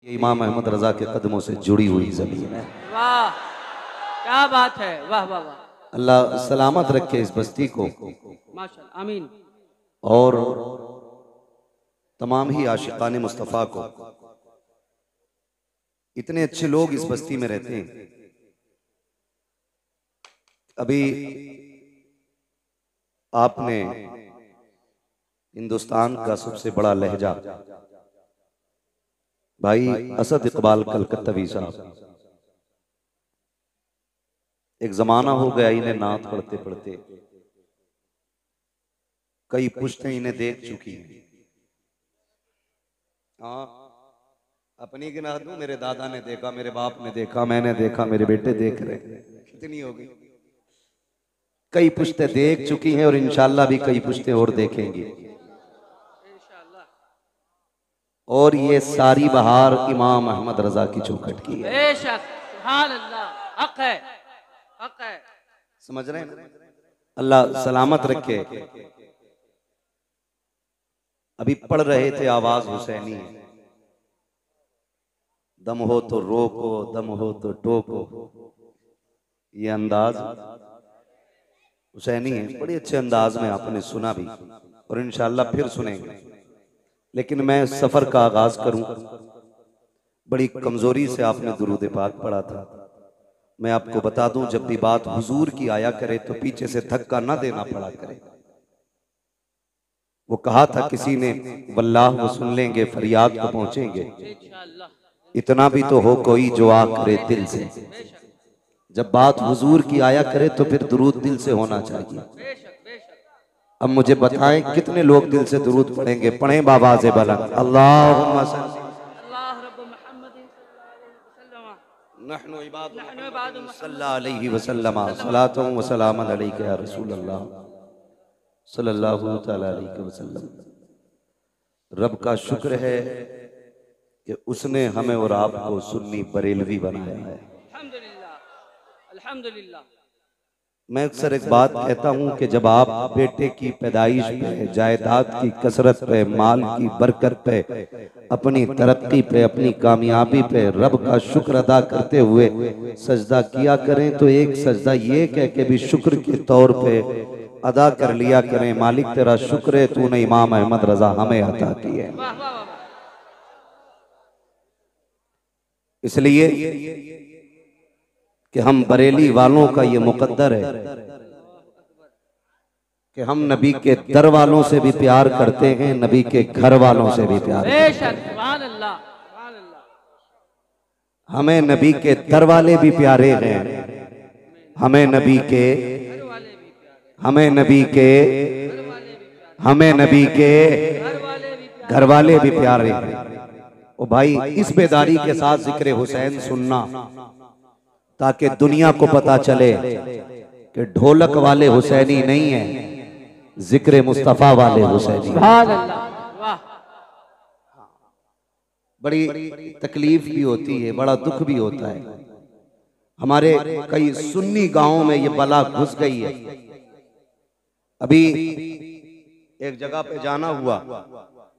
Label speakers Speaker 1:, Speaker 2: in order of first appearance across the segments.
Speaker 1: ये इमाम अहमद रजा के कदमों से जुड़ी हुई जमीन है।
Speaker 2: वाह क्या बात है, वाह वाह वाह।
Speaker 1: अल्लाह सलामत रखे इस बस्ती को
Speaker 2: माशाअल्लाह, आमीन।
Speaker 1: और तमाम ही आशिकाने मुस्तफ़ा को। इतने अच्छे लोग इस बस्ती में रहते हैं। अभी आपने हिंदुस्तान का सबसे बड़ा लहजा भाई असद इकबाल कलकत्तवी साहब, एक जमाना हो गया इन्हें नात पढ़ते पढ़ते, कई पुश्तें इन्हें देख चुकी हैं। हाँ, अपनी गिना दूं, मेरे दादा ने देखा, मेरे बाप ने देखा, मैंने देखा, मेरे बेटे देख रहे हैं। कितनी हो गई? कई पुश्तें देख चुकी हैं और इंशाल्लाह भी कई पुश्तें और देखेंगी। और ये सारी बहार इमाम अहमद रजा की चौखट की है।
Speaker 2: बेशक, सुभान अल्लाह, हक है, हक है।
Speaker 1: समझ रहे हैं? अल्लाह सलामत रखे। अभी पढ़ रहे थे आवाज हुसैनी है, दम हो तो रोको, दम हो तो टोको। ये अंदाज हुसैनी है, बड़े अच्छे अंदाज में आपने सुना भी और इंशाअल्लाह फिर सुनेंगे। लेकिन मैं सफर का आगाज करूं, बड़ी कमजोरी से आपने दुरूद पाक पढ़ा था। मैं आपको बता दूं, जब भी बात हुजूर की आया करे तो पीछे से धक्का ना देना पड़ा करे। वो कहा था किसी ने, वल्लाह वो सुन लेंगे, फरियाद को पहुंचेंगे। इतना भी तो हो कोई जो आ करे दिल से। जब बात हुजूर की आया करे तो फिर दुरूद दिल से होना चाहिए। अब मुझे बताएं कितने लोग दिल से दुरूद पढ़ेंगे? पढ़ें बाबा से बुलंद, अल्लाहुम्मा सल्ली वसल्लम सलातुन व सलामुन अलैका या रसूल अल्लाह सल्लल्लाहु तआला अलैहि वसल्लम। रब का शुक्र है कि उसने हमें और आपको सुन्नी बरेलवी बनाया है।
Speaker 2: अल्हम्दुलिल्लाह, अल्हम्दुलिल्लाह।
Speaker 1: मैं अक्सर एक बात कहता हूं कि जब आप बेटे की पैदाइश पे, जायदाद की कसरत पे, माल की बरकत पे, अपनी तरक्की पे, अपनी कामयाबी पे रब का शुक्र अदा करते हुए सजदा किया करें तो एक सजदा ये कह के भी शुक्र के तौर पे अदा कर लिया करें, मालिक तेरा शुक्र है तूने इमाम अहमद रजा हमें अता की है। इसलिए कि हम बरेली वालों का ये मुकद्दर है कि हम नबी के दर वालों से भी प्यार करते हैं, नबी के घर वालों से भी प्यार करते हैं। हमें नबी के दर वाले भी प्यारे हैं, हमें नबी के घर वाले भी प्यारे हैं। ओ भाई, इस बेदारी के साथ जिक्र हुसैन सुनना ताकि दुनिया को पता चले कि ढोलक वाले हुसैनी नहीं है, जिक्र मुस्तफा वाले हुसैनी। बड़ी तकलीफ भी होती है, बड़ा दुख भी होता है। हमारे कई सुन्नी गांवों में ये बला घुस गई है। अभी एक जगह पे जाना हुआ,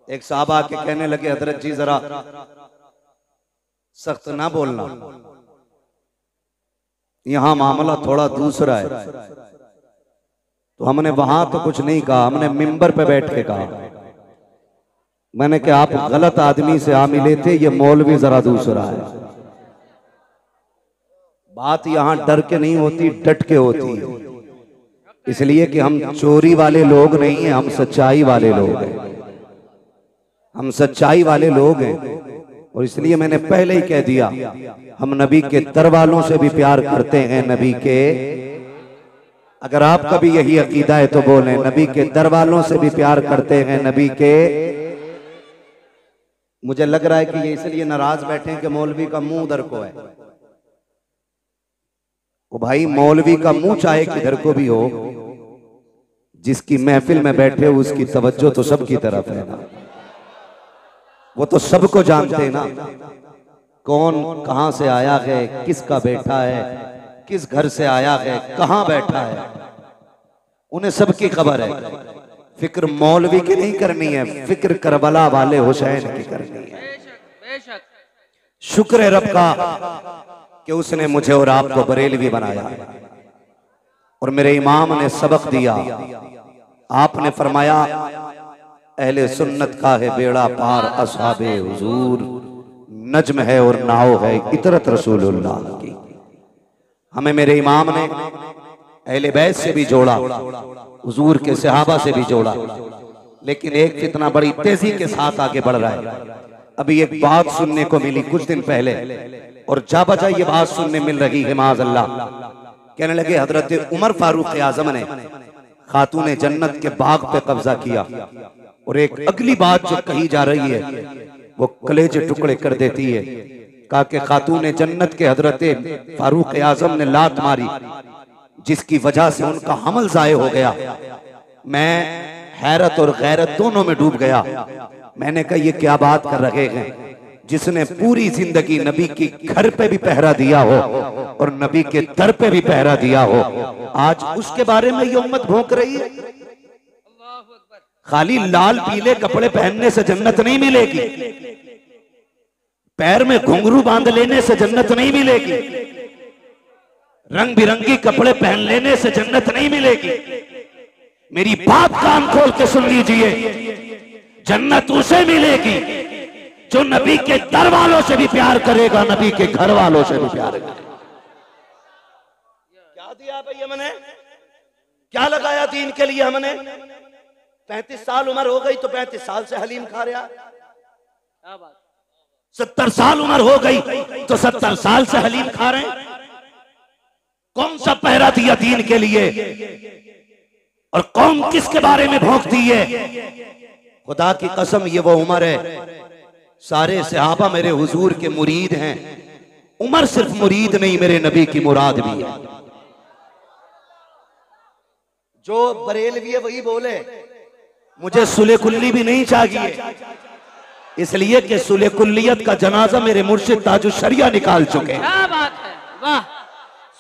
Speaker 1: एक साहब आके कहने लगे, हजरत जी जरा सख्त ना बोलना, यहाँ मामला थोड़ा दूसरा है। तो हमने वहां तो कुछ नहीं कहा, हमने मिंबर पे बैठ के कहा। मैंने कहा आप गलत आदमी से आ मिले थे, ये मौलवी जरा दूसरा है। बात यहाँ डर के नहीं होती, डट के होती है। इसलिए कि हम चोरी वाले लोग नहीं हैं, हम सच्चाई वाले लोग हैं, हम सच्चाई वाले लोग हैं। और इसलिए मैंने पहले ही कह दिया, हम नबी के दर वालों से भी प्यार करते हैं, नबी के, अगर आपका भी यही अकीदा है तो बोलें, नबी के दर वालों से भी प्यार करते हैं, नबी के। मुझे लग रहा है कि ये इसलिए नाराज बैठे हैं कि मौलवी का मुंह उधर को है। वो भाई, मौलवी का मुंह चाहे किधर को भी हो, जिसकी महफिल में बैठे हो उसकी तवज्जो तो सबकी तरफ है ना। वो तो सबको जानते हैं ना, कौन कहां से आया है, किसका बेटा है, किस घर से आया है, कहां बैठा है, उन्हें सबकी खबर है। फिक्र मौलवी की नहीं करनी है, फिक्र करबला वाले हुसैन की करनी है। शुक्र है रब का कि उसने मुझे और आपको बरेलवी बनाया और मेरे इमाम ने सबक दिया। आपने फरमाया अहले सुन्नत का है बेड़ा पार असहाबे हुजूर, नज्म है और नाव है इतरत रसूलुल्लाह की। हमें मेरे इमाम ने अहले बैत से भी जोड़ा, हुजूर के सहाबा से भी जोड़ा, लेकिन एक फितना बड़ी तेजी के साथ आगे बढ़ रहा है। अभी एक बात सुनने को मिली कुछ दिन पहले और जा बजा ये बात सुनने मिल रही है माज़अल्लाह। कहने लगे हजरत उमर फारूक आजम ने खातून जन्नत के बाग पे कब्जा किया। और एक अगली बात जो कही जा रही है वो कलेजे टुकड़े कर देती है। कहा कि खातून जन्नत के हजरत फारूक आजम ने लात मारी जिसकी वजह से उनका हमल जाये हो गया। मैं हैरत और गैरत दोनों में डूब गया। मैंने कहा ये क्या बात कर रहे हैं, जिसने पूरी जिंदगी नबी की घर पे भी पहरा दिया हो और नबी के दर पे भी पहरा दिया हो, आज उसके बारे में ये उम्मत भौंक रही है। खाली लाल पीले कपड़े पहनने से जन्नत नहीं मिलेगी, पैर में घुंघरू बांध लेने से जन्नत नहीं मिलेगी, रंग बिरंगी कपड़े पहन लेने से जन्नत नहीं मिलेगी। मेरी बात कान खोल के सुन लीजिए, जन्नत उसे मिलेगी जो नबी के दर वालों से भी प्यार करेगा, नबी के घर वालों से भी प्यार करेगा। क्या दिया भाई हमने, क्या लगाया दीन के लिए हमने। 35 साल उम्र हो गई तो 35 साल से हलीम खा रहा। 70 साल उम्र हो गई तो 70 साल से हलीम खा रहे हैं। कौन सा पहरा दिया दीन के लिए और कौन किसके बारे में भौंकती है। खुदा की कसम ये वो उम्र है, सारे सहाबा मेरे हुजूर के मुरीद हैं। उमर सिर्फ मुरीद नहीं, मेरे नबी की मुराद भी है। जो बरेलवी है वही बोले मुझे सुले कुल्ली भी नहीं चाहिए, इसलिए कि सुले कुल्लियत का जनाजा मेरे मुर्शिद ताजुश शरिया निकाल चुके हैं।
Speaker 2: क्या बात है, वाह।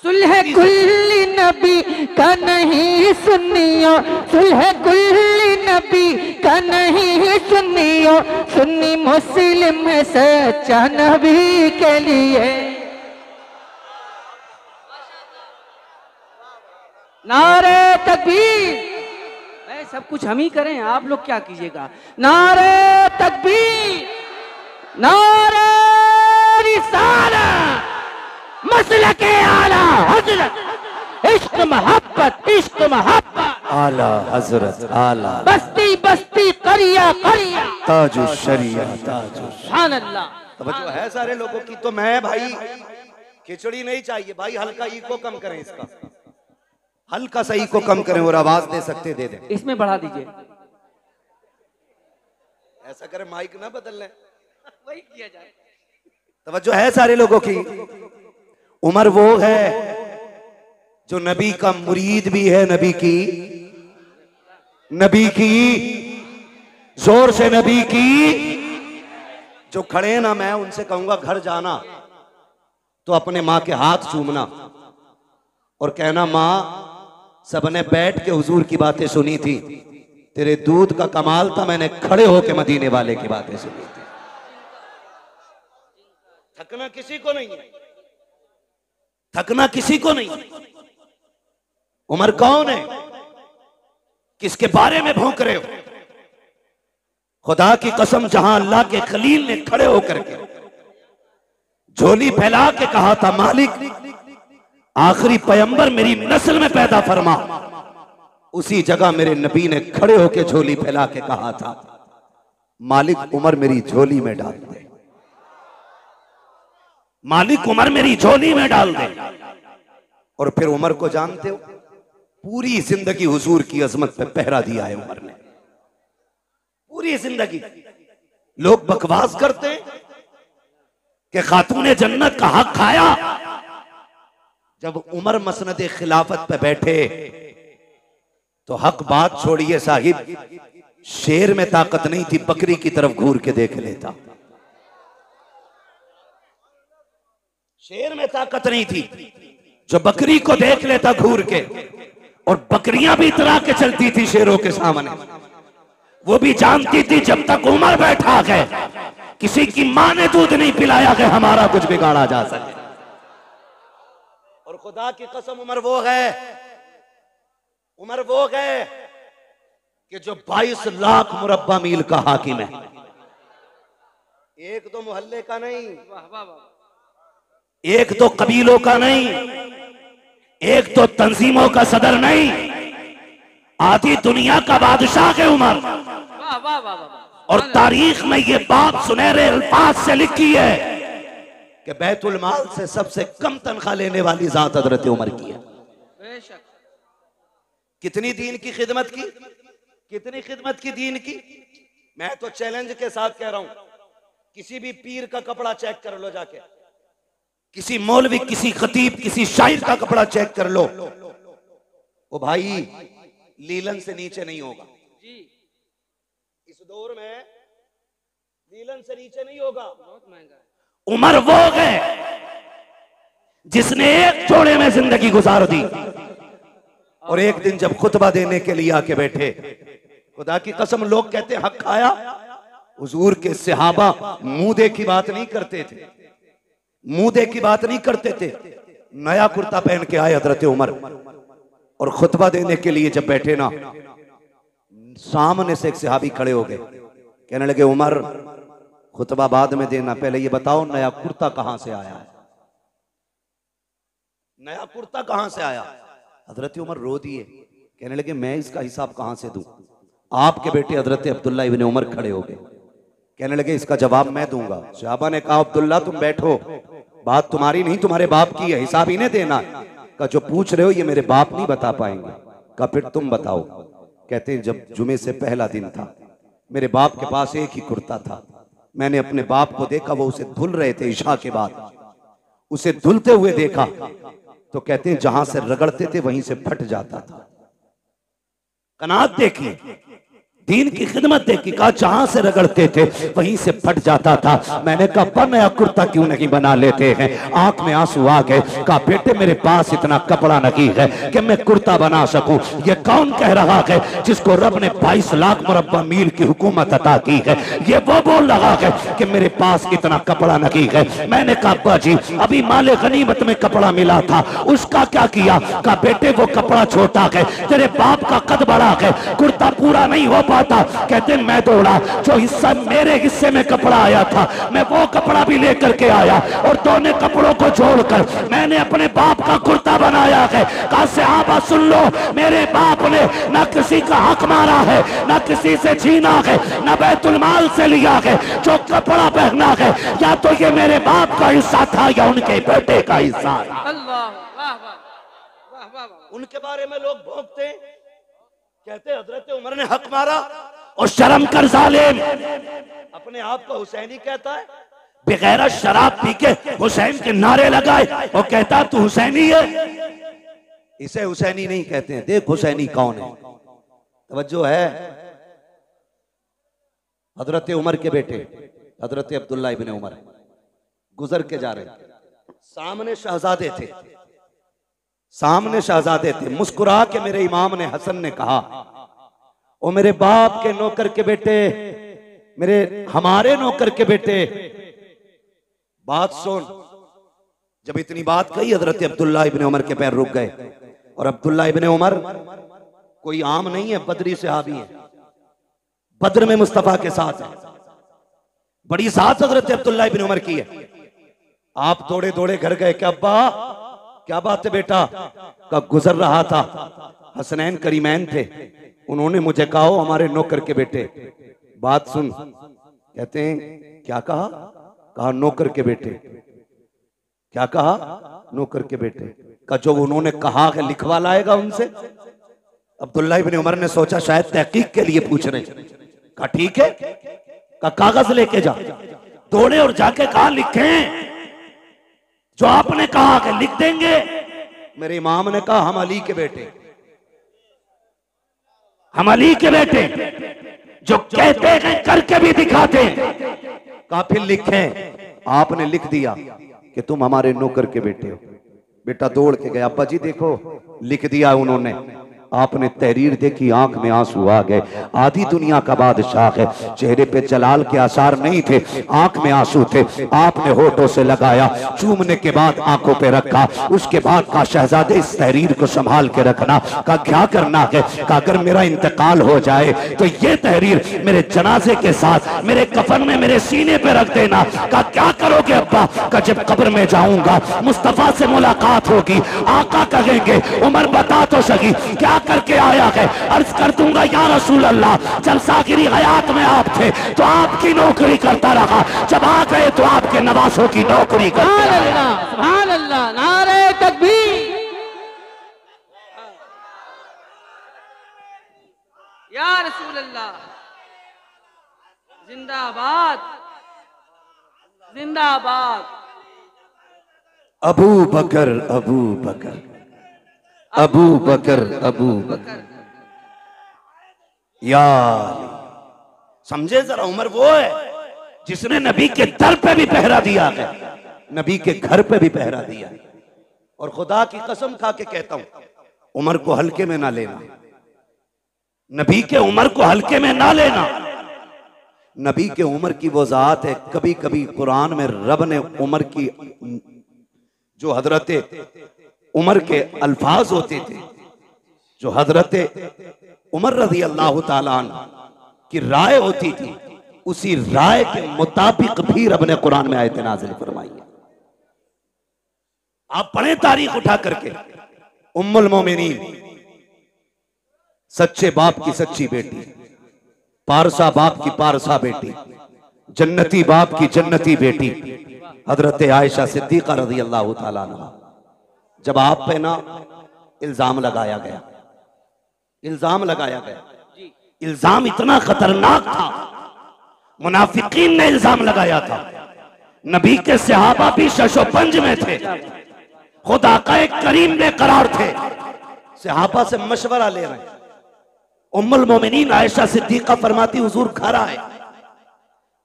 Speaker 3: सुलह कुल्ली नबी का नहीं सुनियो, सुलह कुल्ली नबी का नहीं सुनियो, सुन्नी मुस्लिम है सच्चा नबी के लिए।
Speaker 2: नारे तकबीर। सब कुछ हम ही करें, आप लोग क्या कीजिएगा। नारे तकबीर, नारे रिसालत, मसलके आला हजरत, इश्क मोहब्बत, इश्क मोहब्बत,
Speaker 1: आला हजरत, आला
Speaker 2: बस्ती बस्ती करिया करिया,
Speaker 1: ताजुश शरिया, ताजुश।
Speaker 2: सुभान अल्लाह।
Speaker 1: तवज्जो है सारे लोगों की। तो मैं भाई खिचड़ी नहीं चाहिए भाई, हल्का ई को कम करें, इसका हल्का सा ई को कम करें और आवाज दे सकते दे दें।
Speaker 2: इसमें बढ़ा दीजिए।
Speaker 1: ऐसा करें माइक ना बदल लें,
Speaker 2: वही किया जाए।
Speaker 1: तवज्जो है सारे लोगों की। उमर वो है जो नबी का मुरीद भी है, नबी की जोर से नबी की। जो खड़े ना, मैं उनसे कहूंगा घर जाना तो अपने माँ के हाथ चूमना और कहना माँ सबने बैठ के हुजूर की बातें सुनी थी, तेरे दूध का कमाल था, मैंने खड़े होके मदीने वाले की बातें सुनी थी। थकना किसी को नहीं है, थकना किसी को नहीं। उमर कौन है, किसके बारे में भौंक रहे हो। खुदा की कसम, जहां अल्लाह के खलील ने खड़े होकर के झोली फैला के कहा था मालिक आखिरी पैगंबर मेरी नस्ल में पैदा फरमा, उसी जगह मेरे नबी ने खड़े होकर झोली फैला के कहा था मालिक उमर मेरी झोली में डाल दे, मालिक उमर मेरी झोली में डाल दे। और फिर उमर को जानते हो, पूरी जिंदगी हुजूर की अजमत पे पहरा दिया है उमर ने, पूरी जिंदगी। लोग बकवास करते हैं कि खातून जन्नत का हक खाया। जब उमर मसनद खिलाफत पे बैठे तो हक बात छोड़िए साहिब, शेर में ताकत नहीं थी, बकरी की तरफ घूर के देख लेता। शेर में ताकत नहीं थी जो बकरी को देख लेता घूर के, और बकरियां भी इतरा के चलती थी शेरों के सामने। वो भी जानती थी जब तक उमर बैठा है किसी की मां ने दूध नहीं पिलाया कि हमारा कुछ बिगाड़ा जा सके। और खुदा की कसम उमर वो है कि जो 22 लाख मुरब्बा मील का हाकिम है। एक तो मोहल्ले का नहीं, एक तो कबीलों का नहीं, एक तो तंजीमों का सदर नहीं, आधी दुनिया का बादशाह है उमर।
Speaker 2: वाह वाह वाह वाह।
Speaker 1: और तारीख में ये बात सुनहरे अल्फाज से लिखी है कि बैतुल माल से सबसे कम तनख्वाह लेने वाली जात हजरत उमर की है।
Speaker 2: बेशक।
Speaker 1: कितनी दीन की खिदमत की, कितनी खिदमत की दीन की। मैं तो चैलेंज के साथ कह रहा हूं, किसी भी पीर का कपड़ा चेक कर लो जाके, किसी मौलवी, किसी खतीब, किसी शायर का कपड़ा चेक कर लो, वो भाई लीलन से नीचे नहीं होगा।
Speaker 2: जी।
Speaker 1: इस दौर में लीलन से नीचे नहीं होगा।
Speaker 2: बहुत महंगा है।
Speaker 1: उमर वो है जिसने एक जोड़े में जिंदगी गुजार दी, और एक दिन जब खुतबा देने के लिए आके बैठे, खुदा की कसम लोग कहते हक खाया। हुजूर के सहाबा मुंह की बात नहीं करते थे, मुंह की बात नहीं करते थे। नया कुर्ता पहन के आए हजरत उमर, और खुतबा देने के लिए जब बैठे ना, सामने से एक सहाबी खड़े हो गए, कहने लगे उमर खुतबा बाद में देना, पहले ये बताओ नया कुर्ता कहां से आया है, नया कुर्ता कहां से आया। हजरत उमर रो दिए, कहने लगे मैं इसका हिसाब कहां से दूं। आपके बेटे हजरत अब्दुल्ला इब्ने उमर खड़े हो गए, कहने लगे इसका जवाब मैं दूंगा। सहाबा ने कहा अब्दुल्ला तुम बैठो, बात तुम्हारी नहीं तुम्हारे बाप की है, हिसाब इन्हें देना। का जो पूछ रहे हो ये मेरे बाप नहीं बता पाएंगे। का फिर तुम बताओ। कहते हैं जब जुमे से पहला दिन था, मेरे बाप के पास एक ही कुर्ता था। मैंने अपने बाप को देखा, वो उसे धुल रहे थे इशा के बाद, उसे धुलते हुए देखा तो कहते हैं जहां से रगड़ते थे वहीं से फट जाता था। कनात देखी, दीन की खिदमत देखी, कहा जहां से रगड़ते थे वहीं से फट जाता था। मैंने कहा नया कुर्ता क्यों नहीं बना लेते हैं। आंख में आंसू आ गए। कहा बेटे मेरे पास इतना कपड़ा नहीं है कि मैं कुर्ता बना सकूं। ये कौन कह रहा है जिसको रब ने 22 लाख मुरब्बा मील की हुकूमत अता की है, ये वो बोल रहा है कि मेरे पास इतना कपड़ा नहीं है। मैंने कहा अब्बा जी अभी माले गनीमत में कपड़ा मिला था, उसका क्या किया। कहा बेटे वो कपड़ा छोटा है, तेरे बाप का कद बड़ा है, कुर्ता पूरा नहीं हो पाता। कहते मैं दौड़ा, जो हिस्सा मेरे हिस्से में कपड़ा आया था मैं वो कपड़ा भी लेकर के आया, और दोनों कपड़ों को जोड़कर मैंने अपने बाप का कुर्ता बनाया है। कहा सहाबा सुन लो, मेरे बाप ने ना किसी का हक मारा है, ना किसी से छीना है, ना बैतुल माल से लिया है। जो कपड़ा पहना है या तो ये मेरे बाप का हिस्सा था या उनके बेटे का हिस्सा था।
Speaker 2: अल्लाह वाह वाह वाह वाह वाह।
Speaker 1: उनके बारे में लोग भोंकते, कहते हजरत उमर ने हक मारा। और शर्म कर जालिम, अपने आप को हुसैनी कहता है, बगैर शराब पी के हुसैन के नारे लगाए और कहता तू हुसैनी है। इसे हुसैनी नहीं कहते हैं। देख हुसैनी कौन है, तवज्जो है। हजरत उमर के बेटे हजरत अब्दुल्ला इब्ने उमर गुजर के जा रहे, सामने शहजादे थे, सामने शहजादे थे। मुस्कुरा के मेरे इमाम ने हसन ने कहा ओ मेरे बाप के नौकर के बेटे, मेरे हमारे नौकर के बेटे बात सुन। जब इतनी बात कही हजरत अब्दुल्ला इब्ने उमर के पैर रुक गए। और अब्दुल्ला इब्ने उमर कोई आम नहीं है, बदरी सहाबी है, बद्र में मुस्तफा के साथ है। बड़ी साथ हजरत अब्दुल्ला इब्ने उमर की है। आप दौड़े दौड़े घर गए, क्या अब्बा क्या बात है बेटा। का गुजर रहा था, हसनैन करीमैन थे, उन्होंने मुझे कहा हमारे नौकर के बेटे बात सुन। कहते हैं क्या कहा। कहा नौकर के बेटे। क्या कहा नौकर के बेटे। का जो उन्होंने कहा है लिखवा लाएगा उनसे। अब्दुल्ला इब्ने उमर ने सोचा शायद तहकीक के लिए पूछ रहे। कहा ठीक है, का कागज लेके जा। दौड़े और जाके कहा लिखें, जो आपने कहा कि लिख देंगे। मेरे इमाम ने कहा हम अली के बेटे, हम अली के बेटे, जो कहते हैं करके भी दिखाते हैं। कहा फिर लिखें। आपने लिख दिया कि तुम हमारे नौकर के बेटे हो। बेटा दौड़ के गया, अब्बा जी देखो लिख दिया उन्होंने। आपने तहरीर देखी, आंख में आंसू आ गए। आधी दुनिया का बादशाह है, चेहरे पे जलाल के आसार नहीं थे, आंख में आंसू थे। आपने होठों से लगाया, चूमने के बाद आंखों पे रखा। उसके बाद कहा शहजादे इस तहरीर को संभाल के रखना। कहा क्या करना है? कहा अगर मेरा इंतकाल हो जाए तो ये तहरीर मेरे जनाजे के साथ मेरे कफन में मेरे सीने पे रख देना। कहा क्या करोगे अब्बा? कहा जब कब्र में जाऊंगा मुस्तफा से मुलाकात होगी, आका कहेंगे उमर बता तो सही क्या करके आया है? अर्ज कर दूंगा या रसूल अल्लाह, जब सागिरी हयात में आप थे तो आपकी नौकरी करता रहा, जब आ गए तो आपके नवासों की नौकरी करता रहा।
Speaker 2: सुभान अल्लाह, नारे तकबीर, या रसूल अल्लाह, जिंदाबाद जिंदाबाद।
Speaker 1: अबू बकर अबू बकर अबू बकर अबू बकर। यार समझे जरा, उमर वो है जिसने नबी के दर पे भी पहरा दिया है, नबी के घर पे भी पहरा दिया। और खुदा की कसम खा के कहता हूं, उमर को हल्के में ना लेना, नबी के उमर को हल्के में ना लेना। नबी के उमर की वो जात है, कभी कभी कुरान में रब ने उमर की जो हजरत उमर के अल्फाज होते थे, जो हजरत उमर रज़ी अल्लाह ताला अन्हु की राय होती थी, उसी राय के मुताबिक भी रब ने कुरान में आयत नाज़िल फरमाई है। आप पढ़ें तारीख उठा करके, उम्मुल मोमिनीन, सच्चे बाप की सच्ची बेटी, पारसा बाप की पारसा बेटी, जन्नती बाप की जन्नती बेटी, हजरत आयशा सिद्दीका रज़ी अल्लाह ताला अन्हा। जब आप पे ना इल्जाम लगाया गया, इल्जाम लगाया गया, इल्जाम इतना खतरनाक था, मुनाफिकीन ने इल्जाम लगाया था, नबी के सहाबा भी शशोपंज में थे, खुदा का एक करीम बेकरार थे, सहाबा से मशवरा ले रहे हैं। उम्मुल मोमिनीन आयशा सिद्दीका फरमाती हुजूर घर आए,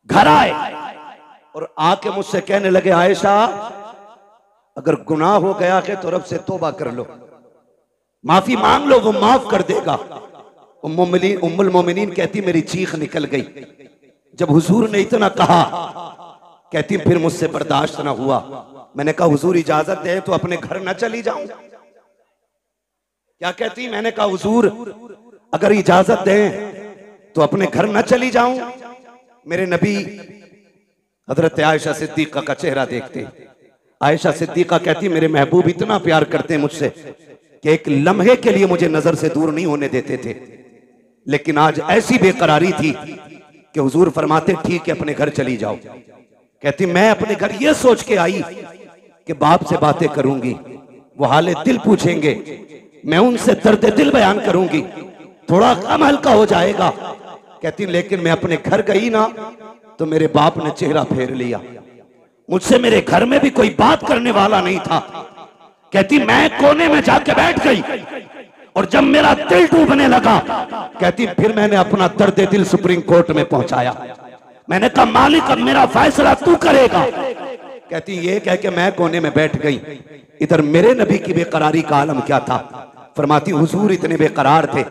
Speaker 1: घर आए और आके मुझसे कहने लगे आयशा अगर गुनाह हो गया है तो रब से तौबा कर लो, माफी मांग लो, वो माफ कर देगा। उम्मुल मोमिनीन कहती मेरी चीख निकल गई जब हुजूर ने इतना कहा, कहती फिर मुझसे बर्दाश्त ना हुआ, मैंने कहा हुजूर इजाजत दे तो अपने घर न चली जाऊं। क्या कहती? मैंने कहा हुजूर अगर इजाजत दें तो अपने घर न चली जाऊं। मेरे नबी हजरत आयशा सिद्दीका का चेहरा देखते, आयशा सिद्दीका कहती मेरे महबूब इतना प्यार करते हैं मुझसे कि एक लम्हे के लिए मुझे नजर से दूर नहीं होने देते थे, लेकिन आज ऐसी बेकरारी थी कि हुजूर फरमाते ठीक है अपने घर चली जाओ। कहती मैं अपने घर ये सोच के आई कि बाप से बातें करूंगी, वो हाले दिल पूछेंगे, मैं उनसे दर्द दिल बयान करूंगी, थोड़ा कम हल्का हो जाएगा। कहती लेकिन मैं अपने घर गई ना तो मेरे बाप ने चेहरा फेर लिया, मुझसे मेरे घर में भी कोई बात करने वाला नहीं था। कहती मैं कोने में जाके बैठ गई और जब मेरा दिल डूबने लगा, कहती फिर मैंने अपना दर्द दिल सुप्रीम कोर्ट में पहुंचाया। मैंने कहा मालिक अब मेरा फैसला तू करेगा। कहती ये कह के मैं कोने में बैठ गई। इधर मेरे नबी की बेकरारी का आलम क्या था। फरमाती हुजूर इतने बेकरार थे,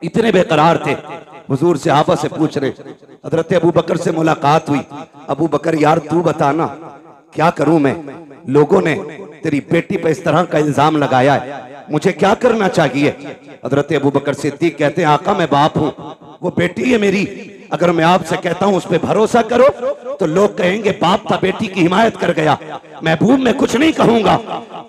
Speaker 1: इतने बेकरार थे, हुजूर सहाबा से पूछ रहे, हजरत अबू बकर से मुलाकात हुई, अबू बकर यार तू बताना क्या करूं मैं, लोगों ने तेरी बेटी पे इस तरह का इल्जाम लगाया है, मुझे क्या करना चाहिए। हजरत अबू बकर सिद्दीक कहते हैं आका मैं बाप हूं, वो बेटी है मेरी, अगर मैं आपसे कहता हूं उस पर भरोसा करो तो लोग कहेंगे बाप था बेटी की हिमायत कर गया, महबूब मैं कुछ नहीं कहूंगा।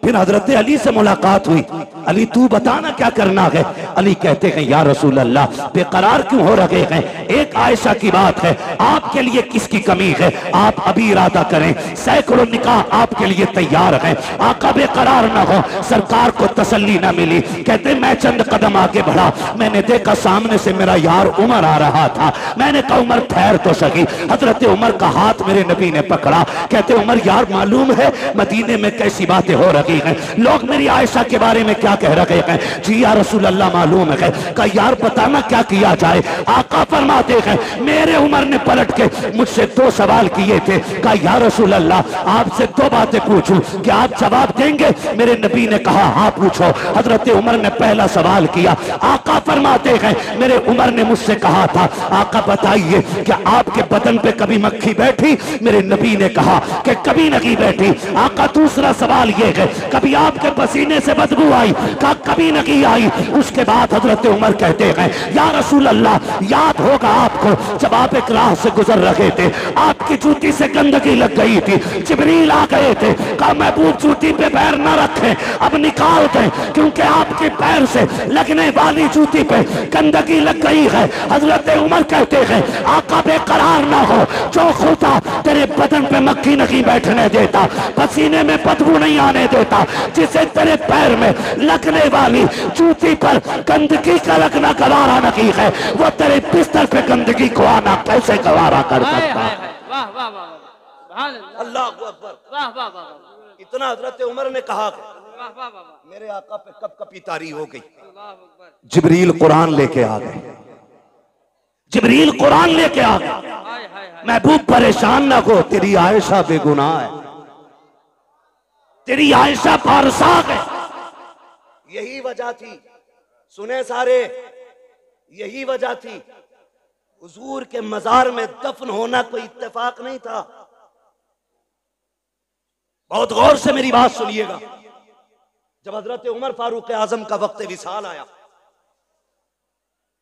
Speaker 1: फिर हजरत अली से मुलाकात हुई, अली तू बताना क्या करना है। अली कहते हैं या रसूल अल्लाह बेकरार क्यों हो रहे हैं, एक आयशा की बात है, आपके लिए किसकी कमी है, आप अभी इरादा करें, सैकड़ों निकाह आपके लिए तैयार हैं, आका बेकरार ना हो। सरकार को तसल्ली ना मिली, कहते मैं चंद कदम आगे बढ़ा, मैंने देखा सामने से मेरा यार उमर आ रहा था, मैंने कहा उमर ठहर तो सही। हजरत उमर का हाथ मेरे नबी ने पकड़ा, कहते उमर यार मालूम है मदीने में कैसी बातें हो रही हैं, लोग मेरी आयशा के बारे में क्या कह रहे हैं। जी या रसूल अल्लाह मालूम है। का यार बताना क्या किया जाए। आका फरमाते हैं मेरे उमर ने पलट के मुझसे 2 सवाल किए थे। का या रसूल अल्लाह आपसे 2 बातें पूछूं, क्या आप जवाब देंगे? मेरे नबी ने कहा हाँ पूछो। हजरत उमर ने पहला सवाल किया। आका फरमाते हैं मेरे उमर ने मुझसे कहा था आका बताइए क्या आपके बदन पे कभी मक्खी बैठी? मेरे नबी ने कहा कि कभी नहीं बैठी। आका दूसरा सवाल ये है कभी आपके पसीने से बदबू आई? कहा कभी नहीं आई। उसके बाद हजरत उमर कहते हैं या रसूल अल्लाह याद होगा आपको जब आप एक राह से गुजर रहे थे, आपकी जूती से गंदगी लग गई थी, जिब्रील आ गए थे। कहा महबूब जूती पे पैर न रखें, अब निकाल दें क्योंकि आपके पैर से लगने वाली जूती पे गंदगी लग गई है। हजरत उमर कहते हैं आका बेकरार ना हो, जो खुदा तेरे बदन पे मक्खी नहीं बैठने देता, पसीने में बदबू नहीं आने देता, जिसे तेरे पैर में लगने वाली जूती पर गंदगी का लगना गवारा नहीं है, वो तेरे बिस्तर पे गंदगी को आना कैसे गवारा कर सकता है?
Speaker 2: वाह वाह वाह,
Speaker 1: अल्लाह अकबर।
Speaker 2: वाह वाह वाह,
Speaker 1: इतना हजरत उमर ने कहा
Speaker 2: वाह वाह वाह,
Speaker 1: मेरे आका पे कब कपी तारी हो गई।
Speaker 2: अल्लाह अकबर।
Speaker 1: जिब्रील कुरान लेके आ गए, जिब्रील कुरान लेके आ गए।
Speaker 2: हाय हाय हाय,
Speaker 1: महबूब परेशान ना हो, तेरी आयशा बेगुनाह है, तेरी आयशा पारसाक है। यही वजह थी, सुने सारे, यही वजह थी हुजूर के मजार में दफन होना कोई इत्तेफाक नहीं था। बहुत गौर से मेरी बात सुनिएगा। जब हजरत उमर फारूक आजम का वक्त विसाल आया,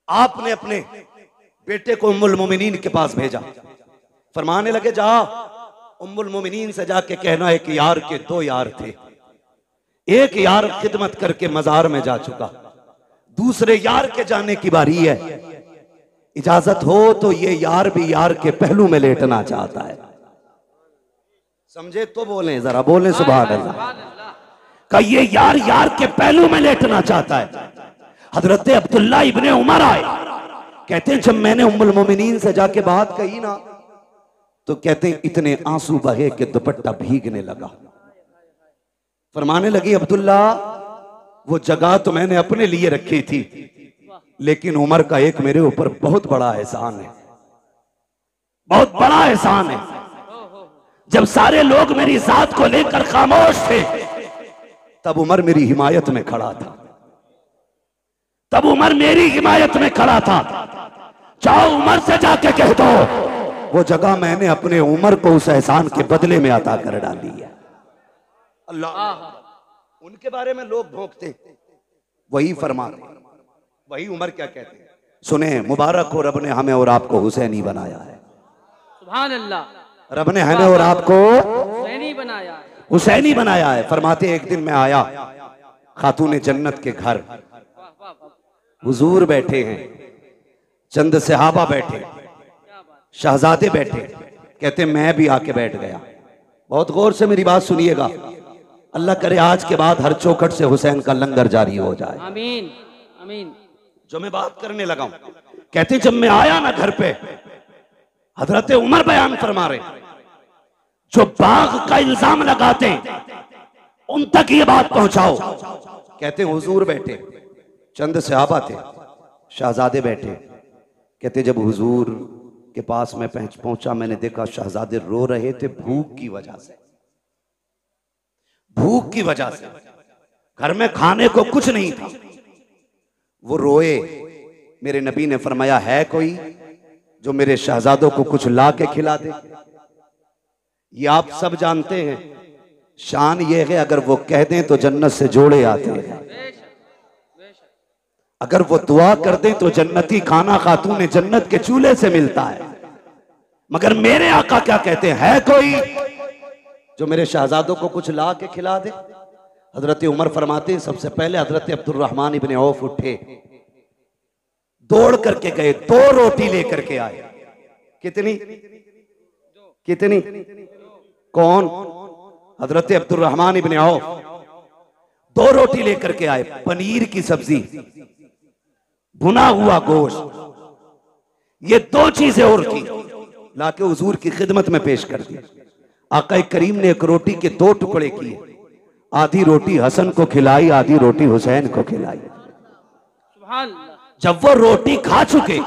Speaker 1: आपने अपने बेटे को उम्मुल मोमिनीन के पास भेजा। फरमाने लगे जा उम्मुल मोमिनीन से जाके कहना है कि यार के 2 यार थे, एक यार खिदमत करके मजार में जा चुका, दूसरे यार के जाने की बारी है, इजाजत हो तो ये यार भी यार के पहलू में लेटना चाहता है। समझे तो बोले, जरा बोले सुभान अल्लाह। का ये यार यार के पहलू में लेटना चाहता है। हजरत अब्दुल्ला इब्ने उमर आए, कहते हैं जब मैंने उम्मुल मोमिनीन से जाके बात कही ना, तो कहते हैं इतने आंसू बहे कि दुपट्टा भीगने लगा। फरमाने लगी अब्दुल्ला वो जगह तो मैंने अपने लिए रखी थी, लेकिन उमर का एक मेरे ऊपर बहुत बड़ा एहसान है, बहुत बड़ा एहसान है। जब सारे लोग मेरी जात को लेकर खामोश थे, तब उमर मेरी हिमायत में खड़ा था, तब उमर मेरी हिमायत में खड़ा था। जाओ उमर से जाके कह दो वो जगह मैंने अपने उमर को उस एहसान के बदले में अता कर डाली है। अल्लाह, उनके बारे में लोग भोंकते, वही फरमाते, वही उमर क्या कहते हैं। सुने, मुबारक हो, रब ने हमें और आपको हुसैनी बनाया है।
Speaker 2: सुभान अल्लाह,
Speaker 1: रब ने हमें और आपको
Speaker 2: हुसैनी बनाया है,
Speaker 1: हुसैनी बनाया है। फरमाते एक दिन मैं आया खातून जन्नत के घर, हुजूर बैठे हैं, चंद सहाबा बैठे, शहजादे बैठे, कहते मैं भी आके बैठ गया। बहुत गौर से मेरी बात सुनिएगा, अल्लाह करे आज के बाद हर चौखट से हुसैन का लंगर जारी हो जाए।
Speaker 2: आमीन आमीन।
Speaker 1: जो मैं बात करने लगा हूं, कहते जब मैं आया ना घर पे, हजरत उमर बयान फरमा रहे, जो बाग का इल्जाम लगाते उन तक ये बात पहुंचाओ। कहते हुजूर बैठे, चंद सहाबा थे, शहजादे बैठे, कहते जब हुजूर के पास में पहुंचा, मैंने देखा शहजादे रो रहे थे भूख की वजह से, भूख की वजह से, घर में खाने को कुछ नहीं था, वो रोए। मेरे नबी ने फरमाया है कोई जो मेरे शहजादों को कुछ ला के खिला दे। ये आप सब जानते हैं, शान ये है अगर वो कह दें तो जन्नत से जोड़े आते हैं, अगर वो दुआ कर दें तो जन्नती खाना खातून जन्नत के चूल्हे से मिलता है। मगर मेरे आका क्या कहते हैं, है कोई जो मेरे शहजादों को कुछ ला के खिला दे। हजरत उमर फरमाते हैं सबसे पहले हजरत अब्दुर्रहमान इब्ने औफ उठे, दौड़ करके गए, 2 रोटी लेकर के आए। कितनी कितनी? कौन? हजरत अब्दुर्रहमान इब्ने औफ 2 रोटी लेकर के आए, पनीर की सब्जी, भुना हुआ गोश्त, ये 2 चीजें और थी, लाके हुजूर की खिदमत में पेश कर दी। आका करीम ने एक रोटी के 2 टुकड़े किए, आधी रोटी हसन को खिलाई, आधी रोटी हुसैन को खिलाई।
Speaker 2: सुभान अल्लाह।
Speaker 1: जब वो रोटी खा चुके,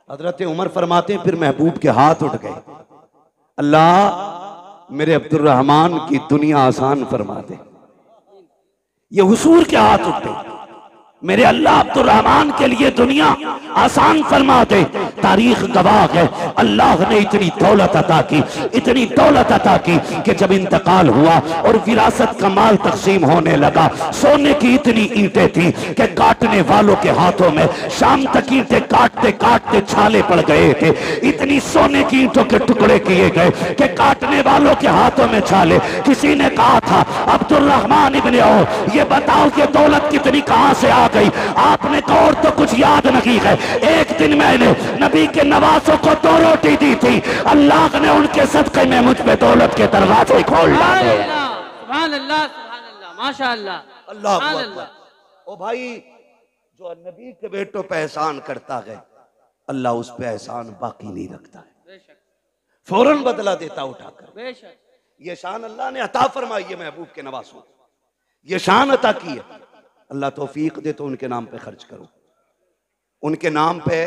Speaker 1: हजरत उमर फरमाते हैं फिर महबूब के हाथ उठ गए, अल्लाह मेरे अब्दुर्रहमान की दुनिया आसान फरमा दे। ये हुजूर के हाथ उठे, मेरे अल्लाह अब्दुर्रहमान के लिए दुनिया आसान फरमा दे। तारीख गवाह है, अल्लाह ने इतनी दौलत अता की, इतनी दौलत अता की कि जब इंतकाल हुआ और विरासत का माल तकसीम होने लगा, सोने की इतनी ईंटें थी कि काटने वालों के हाथों में शाम तक ईंटें काटते काटते छाले पड़ गए थे। इतनी सोने की ईंटों के टुकड़े किए गए कि काटने वालों के हाथों में छाले। किसी ने कहा था अब्दुर्रहमान इब्ने औफ, ये बताओ कि दौलत कितनी कहां से आ गई? आपने तो और तो कुछ याद नहीं है। एक दिन मैंने नबी के नवासों को 2 रोटी दी थी, अल्लाह ने उनके सदक़े में मुझ पे दौलत के दरवाजे खोल डाले।
Speaker 2: सुभान अल्लाह, सुभान अल्लाह, माशाअल्लाह,
Speaker 1: अल्लाह
Speaker 2: सुभान
Speaker 1: अकबर।
Speaker 2: अल्लाह।
Speaker 1: ओ भाई, जो नबी के बेटों पे एहसान करता है, अल्लाह उस पे एहसान बाकी नहीं रखता है,
Speaker 2: बेशक
Speaker 1: फौरन बदला देता उठाकर।
Speaker 2: बेशक।
Speaker 1: ये शान अल्लाह ने अता फरमाई है महबूब के नवासों, ये शान अता की है। अल्लाह तौफीक दे तो उनके नाम पे खर्च करो, उनके नाम पे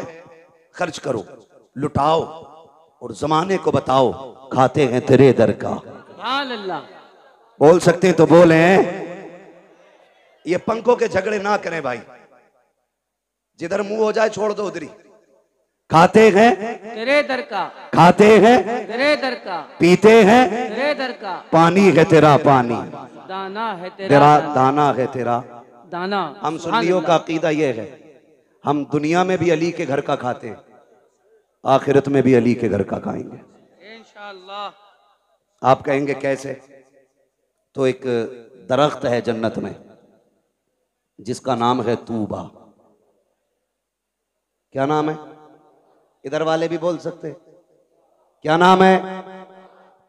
Speaker 1: खर्च करो, लुटाओ और जमाने को बताओ खाते हैं तेरे दर का।
Speaker 2: सुभान अल्लाह।
Speaker 1: बोल सकते हैं तो बोले। ये पंखों के झगड़े ना करें भाई, जिधर मुंह हो जाए छोड़ दो उधरी। खाते हैं
Speaker 2: तेरे दर का,
Speaker 1: खाते हैं
Speaker 2: तेरे दर का,
Speaker 1: पीते हैं
Speaker 2: तेरे दर का,
Speaker 1: पानी है तेरा पानी,
Speaker 2: दाना है
Speaker 1: तेरा
Speaker 2: तेरा
Speaker 1: दाना है तेरा
Speaker 2: दाना।
Speaker 1: हम
Speaker 2: सुभान
Speaker 1: सुन्नियों का
Speaker 2: अल्लाह।
Speaker 1: अकीदा यह है, हम दुनिया में भी अली के घर का खाते हैं, आखिरत में भी अली के घर का खाएंगे
Speaker 2: इंशाअल्लाह।
Speaker 1: आप कहेंगे कैसे? तो एक दरख्त है जन्नत में जिसका नाम है तूबा। क्या नाम है? इधर वाले भी बोल सकते हैं। क्या नाम है?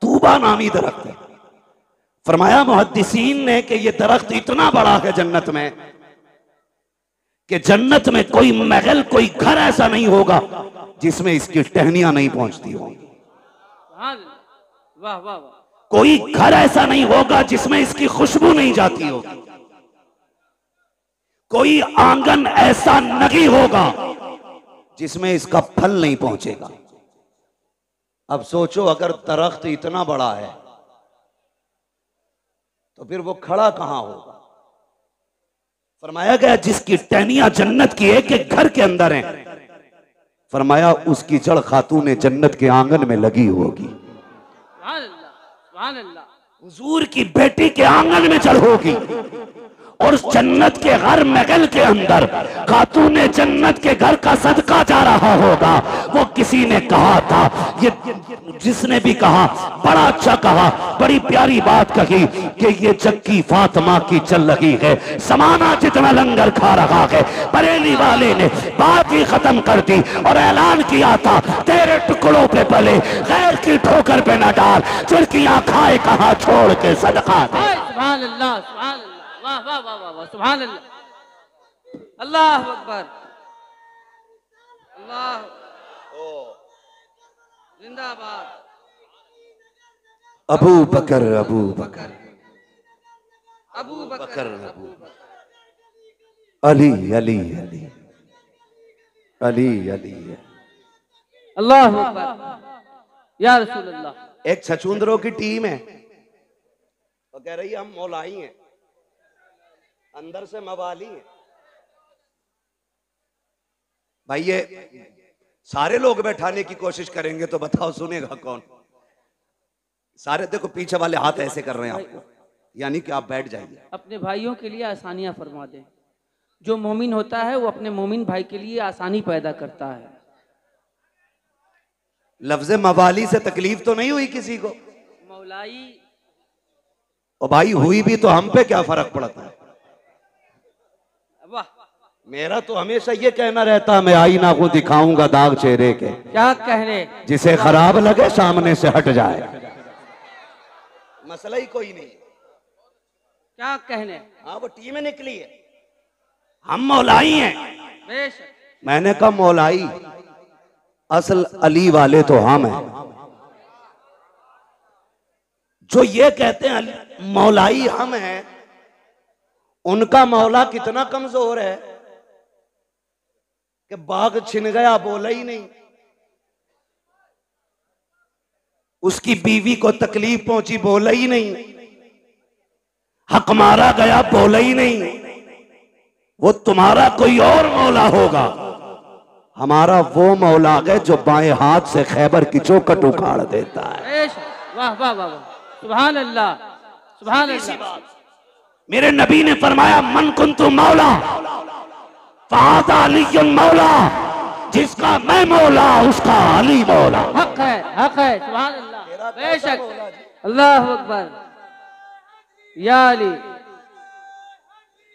Speaker 1: तूबा नामी दरख्त है। फरमाया मुहद्दिसीन ने कि यह दरख्त इतना बड़ा है जन्नत में कि जन्नत में कोई महल, कोई घर ऐसा नहीं होगा जिसमें इसकी टहनियां नहीं पहुंचती होंगी।
Speaker 2: सुभान अल्लाह। वाह वाह वाह।
Speaker 1: कोई घर ऐसा नहीं होगा जिसमें इसकी खुशबू नहीं जाती होगी। कोई आंगन ऐसा नहीं होगा जिसमें इसका फल नहीं पहुंचेगा। अब सोचो, अगर दरख्त इतना बड़ा है तो फिर वो खड़ा कहां होगा? फरमाया गया जिसकी टहनियां जन्नत की एक एक घर के अंदर हैं, फरमाया उसकी जड़ खातून जन्नत के आंगन में लगी होगी।
Speaker 2: सुभान अल्लाह, सुभान अल्लाह।
Speaker 1: हुजूर की बेटी के आंगन में जड़ होगी और जन्नत के हर महल के अंदर खातून जन्नत के घर का सदका जा रहा होगा। वो किसी ने कहा था, ये जिसने भी कहा बड़ा अच्छा कहा, बड़ी प्यारी बात कही कि ये जक्की फातिमा की चल रही है, समाना जितना लंगर खा रहा है। बरेली वाले ने बात ही खत्म कर दी और ऐलान किया था, तेरे टुकड़ों पे पले गैर की ठोकर पे न डाल, चिड़कियां खाए कहा छोड़ के सदका दे।
Speaker 2: सुभान अल्लाह, सुभान अल्लाह। वाह वाह वाह वाह वाह। सुभान अल्लाह। अल्लाह अकबर। अल्लाह जिंदाबाद।
Speaker 1: अबू बकर अबू बकर
Speaker 2: अबू बकर अबू बकर।
Speaker 1: अली अली अली अली अली।
Speaker 2: अल्लाह अकबर। या रसूल अल्लाह।
Speaker 1: एक छछूंदरों की टीम है तो कह रही है हम मौलाई हैं, अंदर से मवाली हैं। भाई ये सारे लोग बैठाने की कोशिश करेंगे तो बताओ सुनेगा कौन? सारे देखो पीछे वाले हाथ ऐसे कर रहे हैं आपको, यानी कि आप बैठ जाइए।
Speaker 2: अपने भाइयों के लिए आसानियां फरमा दें। जो मोमिन होता है वो अपने मोमिन भाई के लिए आसानी पैदा करता है।
Speaker 1: लफ्ज मवाली से तकलीफ तो नहीं हुई किसी को?
Speaker 2: मौलाई।
Speaker 1: और भाई हुई भी तो हम पे क्या फर्क पड़ता है?
Speaker 2: वाह।
Speaker 1: मेरा तो हमेशा ये कहना रहता, मैं आईना को दिखाऊंगा दाग चेहरे के,
Speaker 2: क्या कहने,
Speaker 1: जिसे खराब लगे सामने से हट जाए। मसला ही कोई नहीं।
Speaker 2: क्या कहने।
Speaker 1: हाँ वो टीम निकली है, हम मौलाई हैं।
Speaker 2: बेशक।
Speaker 1: मैंने कहा मौलाई, असल अली वाले तो हम हैं। जो ये कहते हैं मौलाई हम हैं, उनका मौला कितना कमजोर है कि बाघ छिन गया बोला ही नहीं, उसकी बीवी को तकलीफ पहुंची बोला ही नहीं, हक मारा गया बोला ही नहीं। वो तुम्हारा कोई और मौला होगा, हमारा वो मौला है जो बाएं हाथ से खैबर की चौखट उखाड़ देता है।
Speaker 2: वाह वाह वाह वाह, सुभान अल्लाह सुभान अल्लाह।
Speaker 1: मेरे नबी ने फरमाया मन कुन्तु मौला फ़हाज़ा अलीयुन मौला, जिसका मैं मौला उसका अली मौला।
Speaker 2: हक है सुभान अल्लाह, बेशक। अल्लाह अकबर। या अली